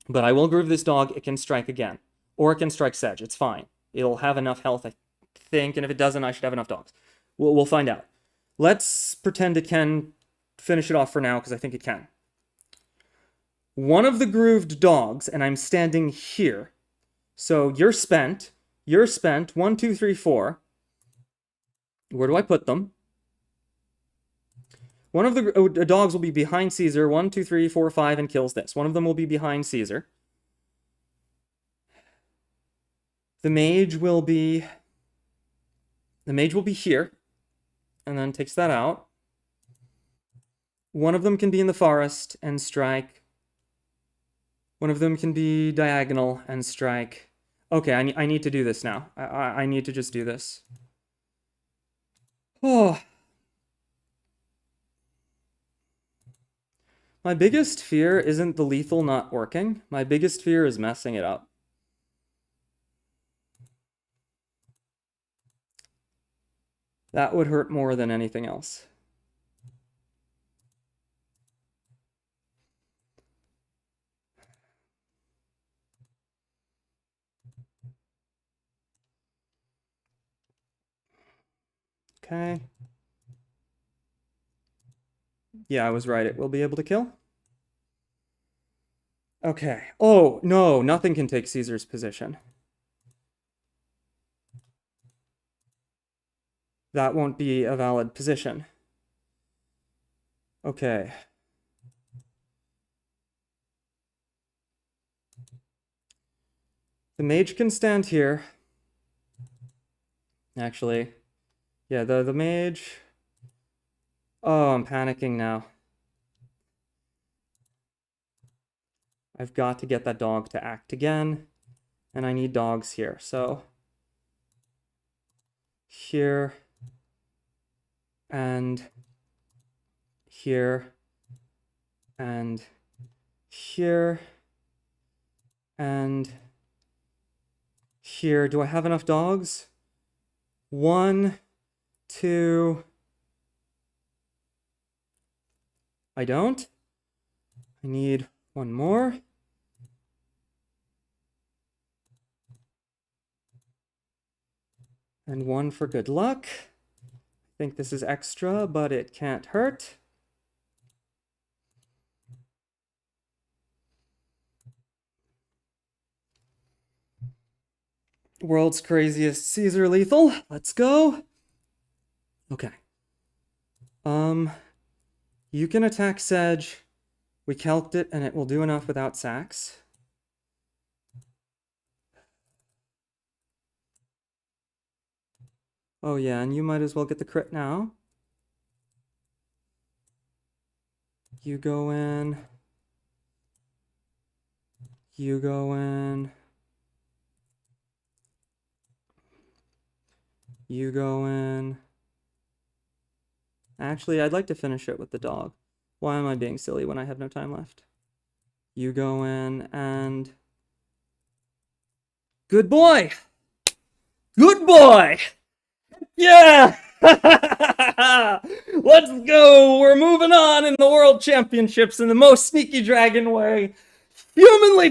But I will groove this dog. It can strike again. Or it can strike Sedge. It's fine. It'll have enough health, I think, and if it doesn't, I should have enough dogs. We'll find out. Let's pretend it can finish it off for now, because I think it can. One of the grooved dogs, and I'm standing here. So you're spent. You're spent. 1, 2, 3, 4. Where do I put them? One of the dogs will be behind Caesar. 1, 2, 3, 4, 5, and kills this. One of them will be behind Caesar. The mage will be here, and then takes that out. One of them can be in the forest and strike. One of them can be diagonal and strike. Okay, I need to do this now. I need to just do this. Oh. My biggest fear isn't the lethal not working. My biggest fear is messing it up. That would hurt more than anything else. Okay. Yeah, I was right. It will be able to kill. Okay. Oh, no. Nothing can take Caesar's position. That won't be a valid position. Okay. The mage can stand here. Actually, yeah, the mage... Oh, I'm panicking now. I've got to get that dog to act again, and I need dogs here. So here and here and here and here. Do I have enough dogs? 1, 2. I don't. I need one more. And one for good luck. I think this is extra, but it can't hurt. World's craziest Caesar lethal. Let's go. Okay. You can attack Sedge. We calced it, and it will do enough without sacks. Oh yeah, and you might as well get the crit now. You go in. You go in. You go in. Actually, I'd like to finish it with the dog. Why am I being silly when I have no time left? You go in and... Good boy! Good boy! Yeah! Let's go! We're moving on in the World Championships in the most sneaky dragon way humanly